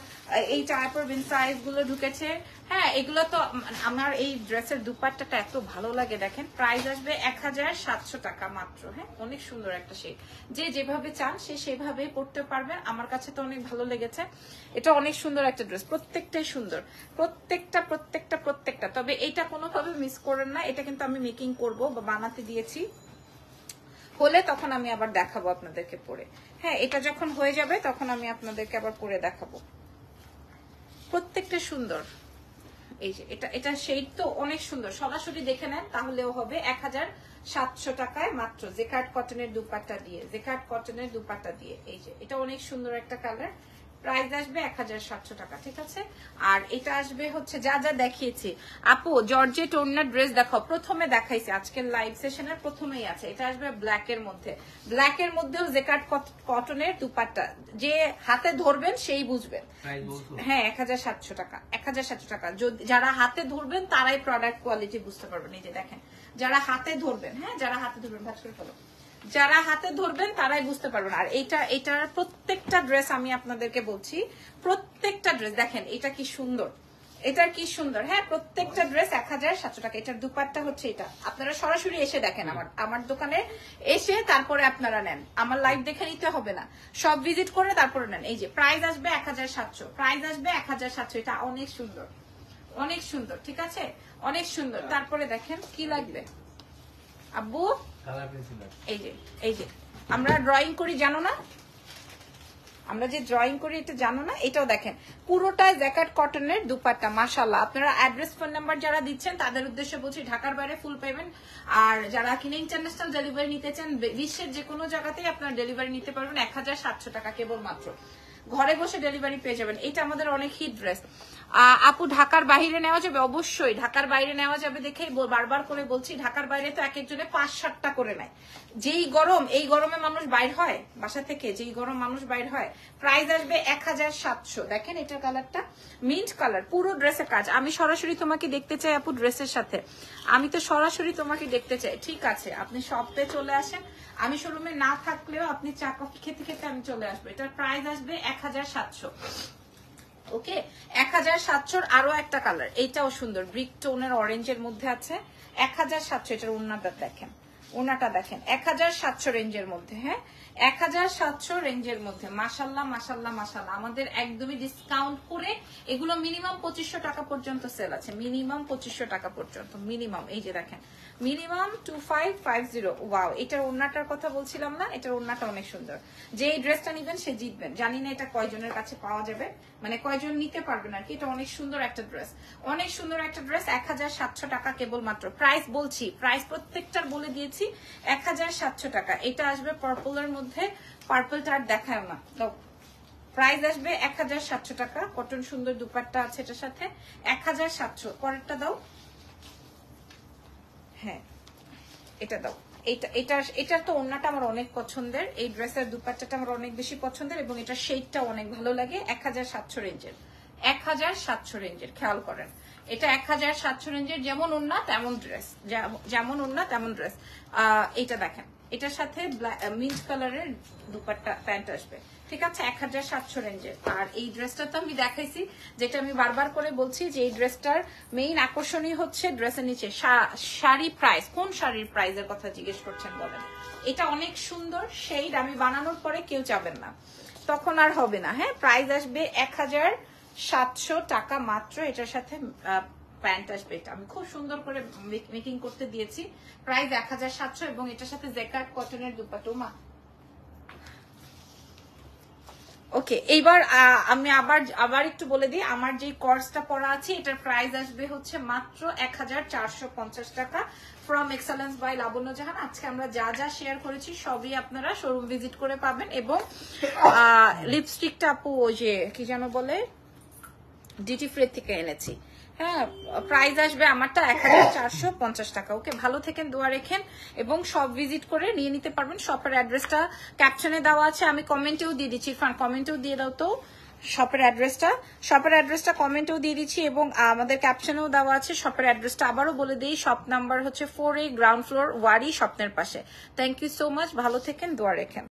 এই টাইপের বিন সাইজ গুলো ঢুকেছে। হ্যাঁ এগুলো তো আমার এই ড্রেসের দুপাট্টাটা এত ভালো লাগে, দেখেন। প্রাইস আসবে 1700 টাকা মাত্র। হ্যাঁ অনেক সুন্দর একটা শেড, যে যেভাবে চান সে সেভাবেই পড়তে পারবেন। আমার কাছে তো অনেক ভালো লেগেছে, এটা অনেক সুন্দর একটা ড্রেস, প্রত্যেকটাই সুন্দর, প্রত্যেকটা প্রত্যেকটা প্রত্যেকটা। তবে এটা কোনোভাবে মিস করেন না, এটা কিন্তু আমি মেকিং করব বা বানাতে দিয়েছি, হলে তখন আমি আবার দেখাবো আপনাদেরকে পরে। হ্যাঁ এটা যখন হয়ে যাবে তখন আমি আপনাদেরকে আবার পরে দেখাবো। প্রত্যেকটা সুন্দর। এই যে এটা শেড তো অনেক সুন্দর, সরাসরি দেখে নেন তাহলেও হবে 1700 টাকায় মাত্র। জেকার্ড কটনের দুপাট্টা দিয়ে, জেকার্ড কটনের দুপাট্টা দিয়ে। এই যে এটা অনেক সুন্দর একটা কালার। প্রাইস আসবে 1700 টাকা, ঠিক আছে। আর এটা আসবে হচ্ছে যা যা দেখিয়েছি। আপু জর্জেট ওড়নার ড্রেস দেখাও, প্রথমে দেখাইছি আজকের লাইভ সেশনের প্রথমেই আছে। এটা আসবে ব্ল্যাক এর মধ্যে, ব্ল্যাক এর মধ্যেও জেকার্ড কটনের দুপাট্টা, যে হাতে ধরবেন সেই বুঝবেন। হ্যাঁ 1700 টাকা, 1700 টাকা। যারা হাতে ধরবেন তারাই প্রোডাক্ট কোয়ালিটি বুঝতে পারবেন। এই যে দেখেন, যারা হাতে ধরবেন, হ্যাঁ যারা হাতে ধরবেন, ভাজ করে ফেলো, যারা হাতে ধরবেন তারাই বুঝতে পারবেন। আর এটার প্রত্যেকটা ড্রেস আমি আপনাদেরকে বলছি, প্রত্যেকটা ড্রেস দেখেন এটা কি সুন্দর, এটা কি সুন্দর। হ্যাঁ প্রত্যেকটা ড্রেস 1700 টাকা। এটার দুপাট্টা হচ্ছে এটা। আপনারা সরাসরি এসে দেখেন, আমার দোকানে এসে তারপরে আপনারা নেন, আমার লাইভ দেখে নিতে হবে না, সব ভিজিট করে তারপরে নেন। এই যে প্রাইস আসবে 1700, প্রাইস আসবে 1700। এটা অনেক সুন্দর, অনেক সুন্দর, ঠিক আছে, অনেক সুন্দর। তারপরে দেখেন কি লাগবে আব্বু, এই যে আমরা ড্রয়িং করি জানো না, আমরা যে ড্রয়িং করি এটা জানো না। এটাও দেখেন পুরোটাই জ্যাকেট কটনের দুপাট্টা, মাশাআল্লাহ। আপনারা অ্যাড্রেস ফোন নাম্বার যারা দিচ্ছেন তাদের উদ্দেশ্যে বলছি, ঢাকার বাইরে ফুল পেমেন্ট। আর যারা কিনে ইন্টারন্যাশনাল ডেলিভারি নিতে চান, বিশ্বের যে কোনো জায়গাতেই আপনারা ডেলিভারি নিতে পারবেন 1700 টাকা কেবলমাত্র, ঘরে বসে ডেলিভারি পেয়ে যাবেন। এটা আমাদের অনেক হিট ড্রেস। আপু ঢাকার বাইরে নেওয়া যাবে? অবশ্যই ঢাকার বাইরে নেওয়া যাবে, দেখেই বারবার করে বলছি। ঢাকার বাইরে তো এক একজনে 5-7টা করে নেয়। যেই গরম, এই গরমে মানুষ বাইর হয় বাসা থেকে, যেই গরম মানুষ বাইর হয়। প্রাইস আসবে 1700। দেখেন এটার কালারটা মিন্ট কালার, পুরো ড্রেসের কাজ। আমি সরাসরি তোমাকে দেখতে চাই আপু ড্রেসের সাথে, আমি তো সরাসরি তোমাকে দেখতে চাই। ঠিক আছে আপনি শপে চলে আসেন, আমি শোরুমে না থাকলেও আপনি চা কফি খেতে খেতে আমি চলে আসবো। এটার প্রাইস আসবে 1700। ওকে 1700। আরো একটা কালার, এইটাও সুন্দর, ব্রিক টোনের অরেঞ্জের মধ্যে আছে, 1700। এটার ওড়নাটা দেখেন, ওড়নাটা দেখেন 1700 রেঞ্জের মধ্যে। হ্যাঁ 1700 রেঞ্জের মধ্যে। মাশাল্লাহ মাশাল্লাহ মাশাল্লাহ। আমাদের একদমই ডিসকাউন্ট করে এগুলো মিনিমাম 2500 টাকা পর্যন্ত সেল আছে, মিনিমাম 2500 টাকা পর্যন্ত মিনিমাম। এই যে দেখেন মিনিমাম 2550। ওয়াও, এটার ওড়নাটার কথা বলছিলাম না, এটার ওড়নাটা অনেক সুন্দর। যে এই ড্রেসটা নিবেন সে জিতবেন। জানি না এটা কয়জনের কাছে পাওয়া যাবে, মানে কয়জন নিতে পারবেন আর কি। এটা অনেক সুন্দর একটা ড্রেস, অনেক সুন্দর একটা ড্রেস। 1700 টাকা কেবলমাত্র। প্রাইস বলছি, প্রাইস প্রত্যেকটার বলে দিয়েছি, 1700 টাকা। এটা আসবে পার্পলের মধ্যে, পার্পলটা আর দেখায় না। প্রাইস আসবে 1700 টাকা। কটন সুন্দর দুপাট্টা আছে এটার সাথে, 1700। পরেরটা দাও, হ্যাঁ এটা দাও। এটা তো ওড়নাটা আমার অনেক পছন্দের, এই ড্রেসের দুপাট্টাটা আমার অনেক বেশি পছন্দের, এবং এটা শেডটা অনেক ভালো লাগে। 1700 রেঞ্জের, 1700 রেঞ্জের, খেয়াল করেন এটা 1700 রেঞ্জের। যেমন ওড়না তেমন ড্রেস, যেমন ওড়না তেমন ড্রেস। এটা দেখেন, এটার সাথে মিন্ট কালারের দুপাট্টা প্যান্ট আসবে, ঠিক আছে, 1700 রেঞ্জের। আর এই ড্রেসটা তো আমি দেখাইছি, যেটা আমি বারবার করে বলছি যে এই ড্রেসটার মেইন আকর্ষণীয় হচ্ছে ড্রেসের নিচে শাড়ি। প্রাইস, কোন শাড়ির প্রাইসের কথা জিজ্ঞেস করছেন বলেন? এটা অনেক সুন্দর শেড, আমি বানানোর পরে কেউ চাবেন না, তখন আর হবে না। হ্যাঁ প্রাইস আসবে 1700 টাকা মাত্র। এটার সাথে প্যান্ট আসবে, এটা আমি খুব সুন্দর করে মেকিং করতে দিয়েছি। প্রাইস 1700, এবং এটার সাথে জ্যাকার্ড কটনের দুপাট্টা। ওকে এইবার আমি আবার একটু বলে দিই, আমার যে কোর্সটা পড়া আছে এটার প্রাইস আসবে হচ্ছে মাত্র 1450 টাকা, ফ্রম এক্সেলেন্স বাই লাবণ্য জাহান। আজকে আমরা যা যা শেয়ার করেছি সবই আপনারা শোরুম ভিজিট করে পাবেন। এবং লিপস্টিকটা আপু ওই যে কি যেন বলে, ডিটি ফ্রি থেকে এনেছি। হ্যাঁ প্রাইস আসবে আমারটা 1450 টাকা। ওকে ভালো থেকেন, দোয়া রেখেন, এবং সব ভিজিট করে নিয়ে নিতে পারবেন। শপের অ্যাড্রেসটা ক্যাপশনে দেওয়া আছে, আমি কমেন্টেও দিয়ে দিচ্ছি। ইরফান কমেন্টেও দিয়ে দাও তো শপের অ্যাড্রেসটা কমেন্টেও দিয়ে দিচ্ছি, এবং আমাদের ক্যাপশনেও দেওয়া আছে শপের অ্যাড্রেসটা। আবারও বলে দিই, শপ নাম্বার হচ্ছে 4A, গ্রাউন্ড ফ্লোর, ওয়ারি, স্বপ্নের পাশে। থ্যাংক ইউ সো মাচ, ভালো থেকেন, দোয়া রেখেন।